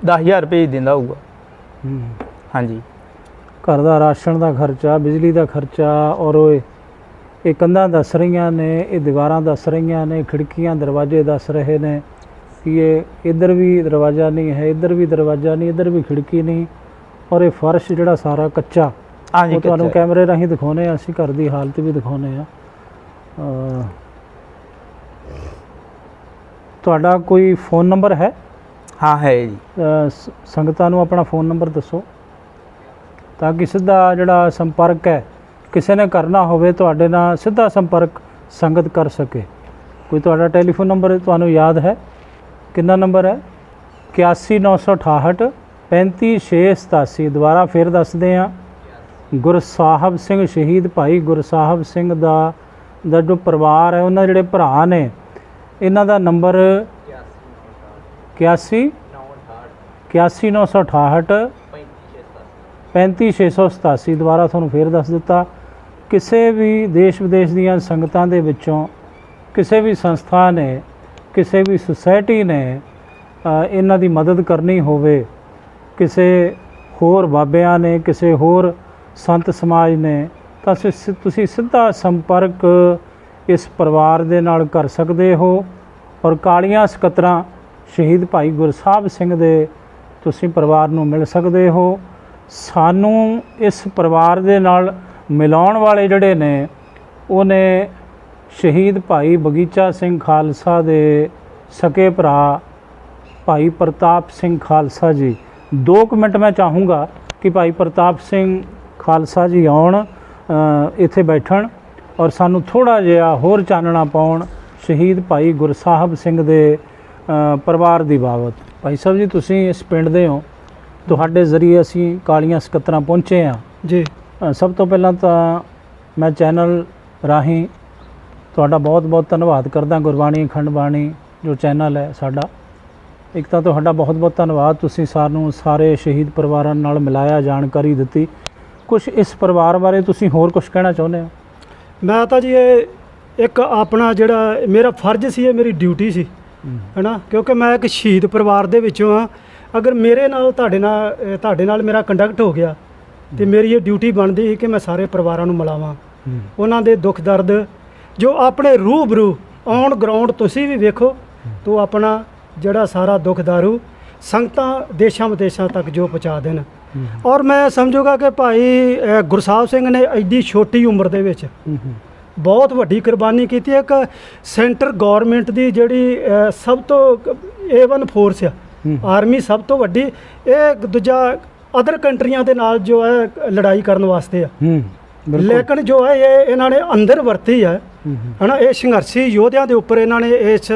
10,000 ਭੇਜ ਦਿੰਦਾ ਹੋਊਗਾ। ਹਾਂਜੀ। ਘਰ ਦਾ ਰਾਸ਼ਨ ਦਾ ਖਰਚਾ, ਬਿਜਲੀ ਦਾ ਖਰਚਾ, ਔਰ ਇਹ ਕੰਧਾਂ ਦੱਸ ਰਹੀਆਂ ਨੇ, ਇਹ ਦੀਵਾਰਾਂ ਦੱਸ ਰਹੀਆਂ ਨੇ, ਖਿੜਕੀਆਂ ਦਰਵਾਜ਼ੇ ਦੱਸ ਰਹੇ ਨੇ ਕਿ ਇਹ ਇੱਧਰ ਵੀ ਦਰਵਾਜ਼ਾ ਨਹੀਂ ਹੈ, ਇੱਧਰ ਵੀ ਦਰਵਾਜ਼ਾ ਨਹੀਂ, ਇੱਧਰ ਵੀ ਖਿੜਕੀ ਨਹੀਂ, ਔਰ ਇਹ ਫਰਸ਼ ਜਿਹੜਾ ਸਾਰਾ ਕੱਚਾ। ਉਹ ਤੁਹਾਨੂੰ ਕੈਮਰੇ ਰਾਹੀਂ ਦਿਖਾਉਂਦੇ ਹਾਂ, ਅਸੀਂ ਘਰ ਦੀ ਹਾਲਤ ਵੀ ਦਿਖਾਉਂਦੇ ਹਾਂ। ਤੁਹਾਡਾ ਕੋਈ ਫ਼ੋਨ ਨੰਬਰ ਹੈ? ਹਾਂ ਹੈ ਜੀ। ਸੰਗਤਾਂ ਨੂੰ ਆਪਣਾ ਫ਼ੋਨ ਨੰਬਰ ਦੱਸੋ, ਤਾਂ ਕਿ ਸਿੱਧਾ ਜਿਹੜਾ ਸੰਪਰਕ ਹੈ, ਕਿਸੇ ਨੇ ਕਰਨਾ ਹੋਵੇ ਤੁਹਾਡੇ ਨਾਲ ਸਿੱਧਾ ਸੰਪਰਕ ਸੰਗਤ ਕਰ ਸਕੇ। ਕੋਈ ਤੁਹਾਡਾ ਟੈਲੀਫੋਨ ਨੰਬਰ ਤੁਹਾਨੂੰ ਯਾਦ ਹੈ? ਕਿੰਨਾ ਨੰਬਰ ਹੈ? 81,968 35,687। ਦੁਬਾਰਾ ਫਿਰ ਦੱਸਦੇ ਹਾਂ, ਗੁਰਸਾਹਿਬ ਸਿੰਘ ਸ਼ਹੀਦ ਭਾਈ ਗੁਰਸਾਹਿਬ ਸਿੰਘ ਦਾ ਜੋ ਪਰਿਵਾਰ ਹੈ, ਉਹਨਾਂ ਜਿਹੜੇ ਭਰਾ ਨੇ, ਇਹਨਾਂ ਦਾ ਨੰਬਰ 81,968 35,687। ਦੁਬਾਰਾ ਤੁਹਾਨੂੰ ਫਿਰ ਦੱਸ ਦਿੱਤਾ। ਕਿਸੇ ਵੀ ਦੇਸ਼ ਵਿਦੇਸ਼ ਦੀਆਂ ਸੰਗਤਾਂ ਦੇ ਵਿੱਚੋਂ ਕਿਸੇ ਵੀ ਸੰਸਥਾ ਨੇ, ਕਿਸੇ ਵੀ ਸੁਸਾਇਟੀ ਨੇ ਇਹਨਾਂ ਦੀ ਮਦਦ ਕਰਨੀ ਹੋਵੇ, ਕਿਸੇ ਹੋਰ ਬਾਬਿਆਂ ਨੇ, ਕਿਸੇ ਹੋਰ ਸੰਤ ਸਮਾਜ ਨੇ, ਤਾਂ ਤੁਸੀਂ ਸਿੱਧਾ ਸੰਪਰਕ ਇਸ ਪਰਿਵਾਰ ਦੇ ਨਾਲ ਕਰ ਸਕਦੇ ਹੋ। ਔਰ ਕਾਲੀਆਂ ਸਕੱਤਰਾਂ ਸ਼ਹੀਦ ਭਾਈ ਗੁਰਸਾਹਿਬ ਸਿੰਘ ਦੇ ਤੁਸੀਂ ਪਰਿਵਾਰ ਨੂੰ ਮਿਲ ਸਕਦੇ ਹੋ। ਸਾਨੂੰ ਇਸ ਪਰਿਵਾਰ ਦੇ ਨਾਲ ਮਿਲਾਉਣ ਵਾਲੇ ਜਿਹੜੇ ਨੇ, ਉਹ ਨੇ ਸ਼ਹੀਦ ਭਾਈ ਬਗੀਚਾ ਸਿੰਘ ਖਾਲਸਾ ਦੇ ਸਕੇ ਭਰਾ ਭਾਈ ਪ੍ਰਤਾਪ ਸਿੰਘ ਖਾਲਸਾ ਜੀ। 2 ਮਿੰਟ ਮੈਂ ਚਾਹੂੰਗਾ ਕਿ ਭਾਈ ਪ੍ਰਤਾਪ ਸਿੰਘ ਖਾਲਸਾ ਜੀ ਆਉਣ, ਇੱਥੇ ਬੈਠਣ, ਔਰ ਸਾਨੂੰ ਥੋੜ੍ਹਾ ਜਿਹਾ ਹੋਰ ਚਾਨਣਾ ਪਾਉਣ ਸ਼ਹੀਦ ਭਾਈ ਗੁਰਸਾਹਿਬ ਸਿੰਘ ਦੇ ਪਰਿਵਾਰ ਦੀ ਬਾਬਤ। ਭਾਈ ਸਾਹਿਬ ਜੀ, ਤੁਸੀਂ ਇਸ ਪਿੰਡ ਦੇ ਹੋ, ਤੁਹਾਡੇ ਜ਼ਰੀਏ ਅਸੀਂ ਕਾਲੀਆਂ ਸਕੱਤਰਾਂ ਪਹੁੰਚੇ ਹਾਂ ਜੀ। ਸਭ ਤੋਂ ਪਹਿਲਾਂ ਤਾਂ ਮੈਂ ਚੈਨਲ ਰਾਹੀਂ ਤੁਹਾਡਾ ਬਹੁਤ-ਬਹੁਤ ਧੰਨਵਾਦ ਕਰਦਾ। ਗੁਰਬਾਣੀ ਅਖੰਡ ਬਾਣੀ ਜੋ ਚੈਨਲ ਹੈ ਸਾਡਾ, ਇੱਕ ਤਾਂ ਤੁਹਾਡਾ ਬਹੁਤ-ਬਹੁਤ ਧੰਨਵਾਦ, ਤੁਸੀਂ ਸਾਨੂੰ ਸਾਰੇ ਸ਼ਹੀਦ ਪਰਿਵਾਰਾਂ ਨਾਲ ਮਿਲਾਇਆ, ਜਾਣਕਾਰੀ ਦਿੱਤੀ। ਕੁਝ ਇਸ ਪਰਿਵਾਰ ਬਾਰੇ ਤੁਸੀਂ ਹੋਰ ਕੁਝ ਕਹਿਣਾ ਚਾਹੁੰਦੇ ਹੋ? ਮੈਂ ਤਾਂ ਜੀ ਇਹ ਇੱਕ ਆਪਣਾ ਜਿਹੜਾ ਮੇਰਾ ਫਰਜ਼ ਸੀ, ਇਹ ਮੇਰੀ ਡਿਊਟੀ ਸੀ, ਹੈ ਨਾ, ਕਿਉਂਕਿ ਮੈਂ ਇੱਕ ਸ਼ਹੀਦ ਪਰਿਵਾਰ ਦੇ ਵਿੱਚੋਂ ਹਾਂ। ਅਗਰ ਮੇਰੇ ਨਾਲ ਤੁਹਾਡੇ ਨਾਲ ਮੇਰਾ ਕੰਡਕਟ ਹੋ ਗਿਆ ਤੇ ਮੇਰੀ ਇਹ ਡਿਊਟੀ ਬਣਦੀ ਸੀ ਕਿ ਮੈਂ ਸਾਰੇ ਪਰਿਵਾਰਾਂ ਨੂੰ ਮਿਲਾਵਾਂ, ਉਹਨਾਂ ਦੇ ਦੁੱਖ ਦਰਦ ਜੋ ਆਪਣੇ ਰੂਬਰੂ ਔਨ ਗਰਾਊਂਡ ਤੁਸੀਂ ਵੀ ਵੇਖੋ ਤੋ ਆਪਣਾ ਜਿਹੜਾ ਸਾਰਾ ਦੁੱਖ ਦਾਰੂ ਸੰਗਤਾਂ ਦੇਸ਼ਾਂ ਵਿਦੇਸ਼ਾਂ ਤੱਕ ਜੋ ਪਹੁੰਚਾ ਦੇਣ। ਔਰ ਮੈਂ ਸਮਝੂਗਾ ਕਿ ਭਾਈ ਗੁਰਸਾਹਿਬ ਸਿੰਘ ਨੇ ਐਡੀ ਛੋਟੀ ਉਮਰ ਦੇ ਵਿੱਚ ਬਹੁਤ ਵੱਡੀ ਕੁਰਬਾਨੀ ਕੀਤੀ। ਇੱਕ ਸੈਂਟਰ ਗੌਰਮੈਂਟ ਦੀ ਜਿਹੜੀ ਸਭ ਤੋਂ A1 ਫੋਰਸ ਆ, ਆਰਮੀ ਸਭ ਤੋਂ ਵੱਡੀ, ਇਹ ਦੂਜਾ ਅਦਰ ਕੰਟਰੀਆਂ ਦੇ ਨਾਲ ਜੋ ਹੈ ਲੜਾਈ ਕਰਨ ਵਾਸਤੇ ਆ, ਲੇਕਿਨ ਜੋ ਹੈ ਇਹ ਇਹਨਾਂ ਨੇ ਅੰਦਰ ਵਰਤੀ ਹੈ, ਹੈ ਨਾ, ਇਹ ਸੰਘਰਸ਼ੀ ਯੋਧਿਆਂ ਦੇ ਉੱਪਰ ਇਹਨਾਂ ਨੇ ਇਸ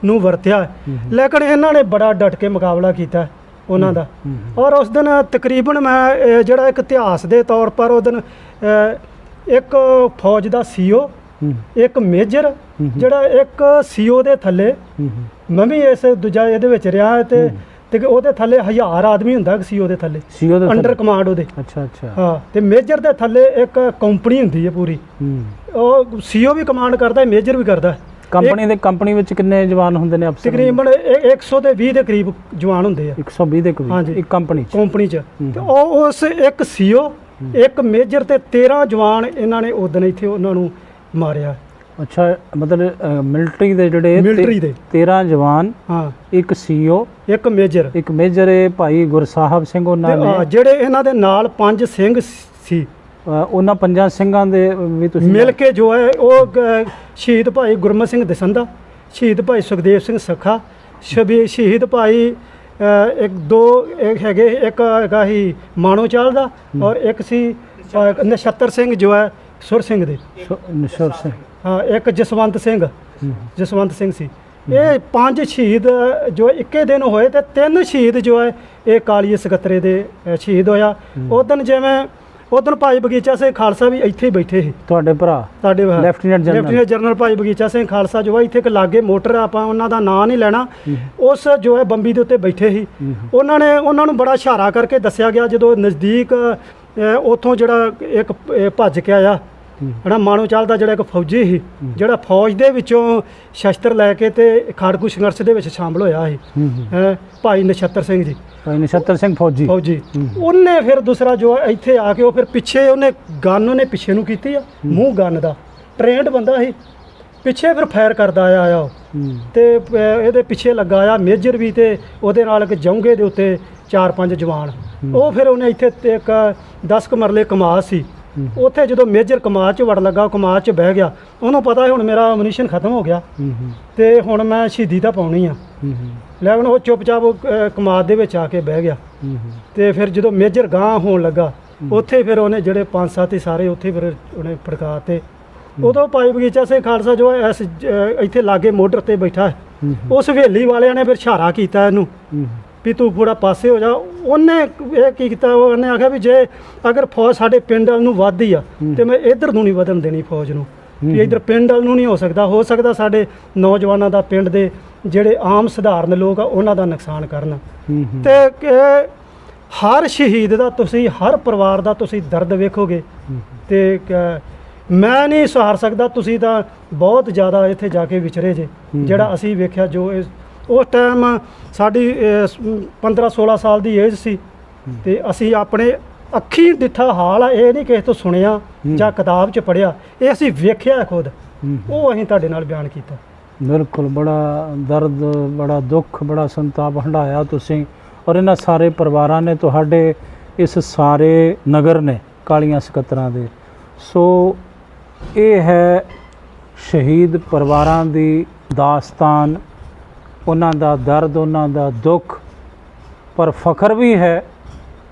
ਨੂੰ ਵਰਤਿਆ, ਲੇਕਿਨ ਇਹਨਾਂ ਨੇ ਬੜਾ ਡਟ ਕੇ ਮੁਕਾਬਲਾ ਕੀਤਾ ਉਹਨਾਂ ਦਾ। ਔਰ ਉਸ ਦਿਨ ਤਕਰੀਬਨ ਮੈਂ ਜਿਹੜਾ ਇੱਕ ਇਤਿਹਾਸ ਦੇ ਤੌਰ ਪਰ ਉਹ ਦਿਨ ਇੱਕ ਫੌਜ ਦਾ CEO, ਇੱਕ ਮੇਜਰ, ਜਿਹੜਾ ਇੱਕ CEO ਦੇ ਥੱਲੇ ਮੈਂ ਵੀ ਇਸ ਦੂਜਾ ਇਹਦੇ ਵਿੱਚ ਰਿਹਾ ਤੇ ਉਹਦੇ ਥੱਲੇ 1000 ਆਦਮੀ ਹੁੰਦਾ CEO ਦੇ ਥੱਲੇ, ਅੰਡਰ ਕਮਾਂਡ ਉਹਦੇ। ਅੱਛਾ ਹਾਂ, ਤੇ ਮੇਜਰ ਦੇ ਥੱਲੇ ਇੱਕ ਕੰਪਨੀ ਹੁੰਦੀ ਹੈ ਪੂਰੀ, ਉਹ CEO ਵੀ ਕਮਾਂਡ ਕਰਦਾ, ਮੇਜਰ ਵੀ ਕਰਦਾ। ਕੰਪਨੀ ਵਿੱਚ ਕਿੰਨੇ ਜਵਾਨ ਹੁੰਦੇ ਨੇ ਅਫਸਰ? ਤਕਰੀਬਨ 120 ਦੇ ਕਰੀਬ ਜਵਾਨ ਹੁੰਦੇ ਆ। 120 ਦੇ ਕਰੀਬ? ਹਾਂਜੀ, ਇੱਕ ਕੰਪਨੀ 'ਚ। ਤੇ ਉਹ ਉਸ ਇੱਕ CEO, ਇੱਕ ਮੇਜਰ ਤੇ 13 ਜਵਾਨ ਇਹਨਾਂ ਨੇ ਉਦੋਂ ਇੱਥੇ ਉਹਨਾਂ ਨੂੰ ਮਾਰਿਆ। ਅੱਛਾ, ਮਤਲਬ ਮਿਲਟਰੀ ਦੇ ਜਿਹੜੇ 13 ਜਵਾਨ, ਹਾਂ, ਇੱਕ CEO, ਇੱਕ ਮੇਜਰ ਇਹ ਭਾਈ ਗੁਰਸਾਹਿਬ ਸਿੰਘ ਉਹਨਾਂ ਨੇ, ਜਿਹੜੇ ਇਹਨਾਂ ਦੇ ਨਾਲ 5 ਸਿੰਘ ਸੀ, ਉਹਨਾਂ 5 ਸਿੰਘਾਂ ਦੇ ਵੀ ਤੁਸੀਂ ਮਿਲ ਕੇ ਜੋ ਹੈ ਉਹ ਸ਼ਹੀਦ ਭਾਈ ਗੁਰਮਤ ਸਿੰਘ ਦਸੰਦਾ, ਸ਼ਹੀਦ ਭਾਈ ਸੁਖਦੇਵ ਸਿੰਘ ਸਖਾ, ਸ਼ਹੀਦ ਭਾਈ ਇੱਕ ਹੈਗਾ ਹੀ ਮਾਣੋ ਚਾਲ ਦਾ, ਔਰ ਇੱਕ ਸੀ ਨਛੱਤਰ ਸਿੰਘ ਜੋ ਹੈ ਸੁਰ ਸਿੰਘ ਦੇ, ਨਛੱਤਰ ਸਿੰਘ, ਹਾਂ, ਇੱਕ ਜਸਵੰਤ ਸਿੰਘ ਸੀ। ਇਹ 5 ਸ਼ਹੀਦ ਜੋ ਇੱਕੇ ਦਿਨ ਹੋਏ ਤੇ 3 ਸ਼ਹੀਦ ਜੋ ਹੈ ਇਹ ਕਾਲੀ ਸਕੱਤਰੇ ਦੇ ਸ਼ਹੀਦ ਹੋਇਆ। ਉਦੋਂ ਜਿਵੇਂ ਉਦੋਂ ਭਾਈ ਬਗੀਚਾ ਸਿੰਘ ਖਾਲਸਾ ਵੀ ਇੱਥੇ ਹੀ ਬੈਠੇ ਸੀ, ਤੁਹਾਡੇ ਭਰਾ, ਲੈਫਟੀਨੈਂਟ ਜਨਰਲ ਭਾਈ ਬਗੀਚਾ ਸਿੰਘ ਖਾਲਸਾ ਜੋ ਹੈ ਇੱਥੇ ਇੱਕ ਲਾਗੇ ਮੋਟਰ, ਆਪਾਂ ਉਹਨਾਂ ਦਾ ਨਾਂ ਨਹੀਂ ਲੈਣਾ, ਉਸ ਜੋ ਹੈ ਬੰਬੀ ਦੇ ਉੱਤੇ ਬੈਠੇ ਸੀ। ਉਹਨਾਂ ਨੂੰ ਬੜਾ ਇਸ਼ਾਰਾ ਕਰਕੇ ਦੱਸਿਆ ਗਿਆ, ਜਦੋਂ ਨਜ਼ਦੀਕ ਉੱਥੋਂ ਜਿਹੜਾ ਇੱਕ ਭੱਜ ਕੇ ਆਇਆ, ਜਿਹੜਾ ਮਾਣੋ ਚਾਲ ਦਾ ਜਿਹੜਾ ਇੱਕ ਫੌਜੀ ਸੀ, ਜਿਹੜਾ ਫੌਜ ਦੇ ਵਿੱਚੋਂ ਸ਼ਸਤਰ ਲੈ ਕੇ ਤੇ ਖਾੜਕੂ ਸੰਘਰਸ਼ ਦੇ ਵਿੱਚ ਸ਼ਾਮਲ ਹੋਇਆ ਸੀ, ਭਾਈ ਨਛੱਤਰ ਸਿੰਘ ਜੀ, ਭਾਈ ਨਛੱਤਰ ਸਿੰਘ ਫੌਜੀ। ਉਹਨੇ ਫਿਰ ਦੂਸਰਾ ਜੋ ਇੱਥੇ ਆ ਕੇ ਉਹ ਫਿਰ ਪਿੱਛੇ ਉਹਨੇ ਪਿੱਛੇ ਨੂੰ ਕੀਤੀ ਆ, ਮੂੰਹ ਗਨ ਦਾ, ਟ੍ਰੇਨਡ ਬੰਦਾ ਸੀ, ਪਿੱਛੇ ਫਿਰ ਫਾਇਰ ਕਰਦਾ ਆਇਆ ਉਹ, ਤੇ ਇਹਦੇ ਪਿੱਛੇ ਲੱਗਾ ਆ ਮੇਜਰ ਵੀ, ਤੇ ਉਹਦੇ ਨਾਲ ਇੱਕ ਜੌਂਗੇ ਦੇ ਉੱਤੇ 4-5 ਜਵਾਨ। ਉਹ ਫਿਰ ਉਹਨੇ ਇੱਥੇ ਇੱਕ 10 ਕੁ ਮਰਲੇ ਕਮਾਦ ਸੀ, ਉੱਥੇ ਜਦੋਂ ਮੇਜਰ ਕਮਾਦ 'ਚ ਵੜ ਲੱਗਾ, ਕਮਾਦ 'ਚ ਬਹਿ ਗਿਆ, ਉਹਨੂੰ ਪਤਾ ਹੁਣ ਮੇਰਾ ਅਮਨੀਸ਼ਨ ਖਤਮ ਹੋ ਗਿਆ ਤੇ ਹੁਣ ਮੈਂ ਸ਼ਹੀਦੀ ਤਾਂ ਪਾਉਣੀ ਆ, ਲੇਕਿਨ ਉਹ ਚੁੱਪਚਾਪ ਕਮਾਦ ਦੇ ਵਿੱਚ ਆ ਕੇ ਬਹਿ ਗਿਆ। ਤੇ ਫਿਰ ਜਦੋਂ ਮੇਜਰ ਗਾਂਹ ਹੋਣ ਲੱਗਾ, ਉੱਥੇ ਫਿਰ ਉਹਨੇ ਜਿਹੜੇ 5-7 ਹੀ ਸਾਰੇ ਉੱਥੇ ਫਿਰ ਉਹਨੇ ਫੜਕਾ ਤੇ ਉਦੋਂ ਭਾਈ ਬਗੀਚਾ ਸਿੰਘ ਖਾਲਸਾ ਜੋ ਹੈ ਇੱਥੇ ਲਾਗੇ ਮੋਟਰ ਤੇ ਬੈਠਾ, ਉਸ ਹਵੇਲੀ ਵਾਲਿਆਂ ਨੇ ਫਿਰ ਇਸ਼ਾਰਾ ਕੀਤਾ ਇਹਨੂੰ ਵੀ ਤੂੰ ਥੋੜਾ ਪਾਸੇ ਹੋ ਜਾ। ਉਹਨੇ ਇਹ ਕੀ ਕੀਤਾ, ਉਹਨੇ ਆਖਿਆ ਵੀ ਜੇ ਅਗਰ ਫੌਜ ਸਾਡੇ ਪਿੰਡ ਵੱਲ ਨੂੰ ਵੱਧਦੀ ਆ ਤੇ ਮੈਂ ਇੱਧਰ ਨੂੰ ਨਹੀਂ ਵਧਣ ਦੇਣੀ ਫੌਜ ਨੂੰ, ਵੀ ਇੱਧਰ ਪਿੰਡ ਵੱਲ ਨੂੰ ਨਹੀਂ ਹੋ ਸਕਦਾ ਸਾਡੇ ਨੌਜਵਾਨਾਂ ਦਾ, ਪਿੰਡ ਦੇ ਜਿਹੜੇ ਆਮ ਸਧਾਰਨ ਲੋਕ ਆ ਉਹਨਾਂ ਦਾ ਨੁਕਸਾਨ ਕਰਨ। ਤੇ ਹਰ ਸ਼ਹੀਦ ਦਾ ਤੁਸੀਂ, ਹਰ ਪਰਿਵਾਰ ਦਾ ਤੁਸੀਂ ਦਰਦ ਵੇਖੋਗੇ ਤੇ ਮੈਂ ਨਹੀਂ ਸਹਾਰ ਸਕਦਾ, ਤੁਸੀਂ ਤਾਂ ਬਹੁਤ ਜ਼ਿਆਦਾ ਇੱਥੇ ਜਾ ਕੇ ਵਿਚਰੇ ਜੇ, ਜਿਹੜਾ ਅਸੀਂ ਵੇਖਿਆ ਜੋ ਉਸ ਟਾਈਮ ਸਾਡੀ 15-16 ਸਾਲ ਦੀ ਏਜ ਸੀ ਤੇ ਅਸੀਂ ਆਪਣੇ ਅੱਖੀਂ ਡਿੱਠਾ ਹਾਲ ਆ, ਇਹ ਨਹੀਂ ਕਿਸੇ ਤੋਂ ਸੁਣਿਆ ਜਾਂ ਕਿਤਾਬ 'ਚ ਪੜ੍ਹਿਆ, ਇਹ ਅਸੀਂ ਵੇਖਿਆ ਖੁਦ, ਉਹ ਅਸੀਂ ਤੁਹਾਡੇ ਨਾਲ ਬਿਆਨ ਕੀਤਾ। ਬਿਲਕੁਲ, ਬੜਾ ਦਰਦ, ਬੜਾ ਦੁੱਖ, ਬੜਾ ਸੰਤਾਪ ਹੰਢਾਇਆ ਤੁਸੀਂ, ਔਰ ਇਹਨਾਂ ਸਾਰੇ ਪਰਿਵਾਰਾਂ ਨੇ, ਤੁਹਾਡੇ ਇਸ ਸਾਰੇ ਨਗਰ ਨੇ ਕਾਲੀਆਂ ਸਕੱਤਰਾਂ ਦੇ। ਸੋ ਇਹ ਹੈ ਸ਼ਹੀਦ ਪਰਿਵਾਰਾਂ ਦੀ ਦਾਸਤਾਨ, ਉਹਨਾਂ ਦਾ ਦਰਦ, ਉਹਨਾਂ ਦਾ ਦੁੱਖ। ਪਰ ਫਖਰ ਵੀ ਹੈ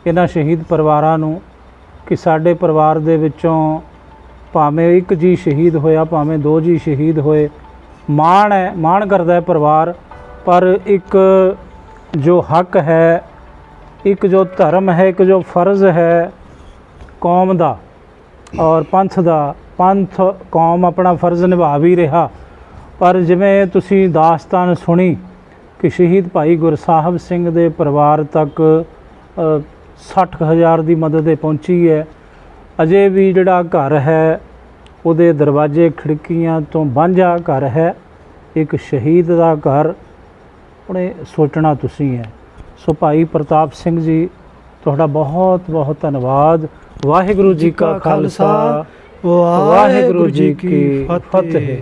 ਇਹਨਾਂ ਸ਼ਹੀਦ ਪਰਿਵਾਰਾਂ ਨੂੰ ਕਿ ਸਾਡੇ ਪਰਿਵਾਰ ਦੇ ਵਿੱਚੋਂ ਭਾਵੇਂ ਇੱਕ ਜੀ ਸ਼ਹੀਦ ਹੋਇਆ, ਭਾਵੇਂ 2 ਜੀ ਸ਼ਹੀਦ ਹੋਏ, ਮਾਣ ਹੈ, ਮਾਣ ਕਰਦਾ ਹੈ ਪਰਿਵਾਰ ਪਰ ਇੱਕ ਜੋ ਹੱਕ ਹੈ, ਇੱਕ ਜੋ ਧਰਮ ਹੈ, ਇੱਕ ਜੋ ਫਰਜ਼ ਹੈ ਕੌਮ ਦਾ ਔਰ ਪੰਥ ਦਾ, ਪੰਥ ਕੌਮ ਆਪਣਾ ਫਰਜ਼ ਨਿਭਾ ਵੀ ਰਿਹਾ। ਪਰ ਜਿਵੇਂ ਤੁਸੀਂ ਦਾਸਤਾਨ ਸੁਣੀ ਕਿ ਸ਼ਹੀਦ ਭਾਈ ਗੁਰਸਾਹਿਬ ਸਿੰਘ ਦੇ ਪਰਿਵਾਰ ਤੱਕ 60,000 ਦੀ ਮਦਦ ਇਹ ਪਹੁੰਚੀ ਹੈ। ਅਜੇ ਵੀ ਜਿਹੜਾ ਘਰ ਹੈ ਉਹਦੇ ਦਰਵਾਜ਼ੇ ਖਿੜਕੀਆਂ ਤੋਂ ਵਾਂਝਾ ਘਰ ਹੈ, ਇੱਕ ਸ਼ਹੀਦ ਦਾ ਘਰ ਉਹਨੇ ਸੋਚਣਾ ਤੁਸੀਂ ਹੈ। ਸੋ ਭਾਈ ਪ੍ਰਤਾਪ ਸਿੰਘ ਜੀ, ਤੁਹਾਡਾ ਬਹੁਤ ਬਹੁਤ ਧੰਨਵਾਦ। ਵਾਹਿਗੁਰੂ ਜੀ ਕਾ ਖਾਲਸਾ, ਵਾਹਿਗੁਰੂ ਜੀ ਕੀ ਫਤਿਹ।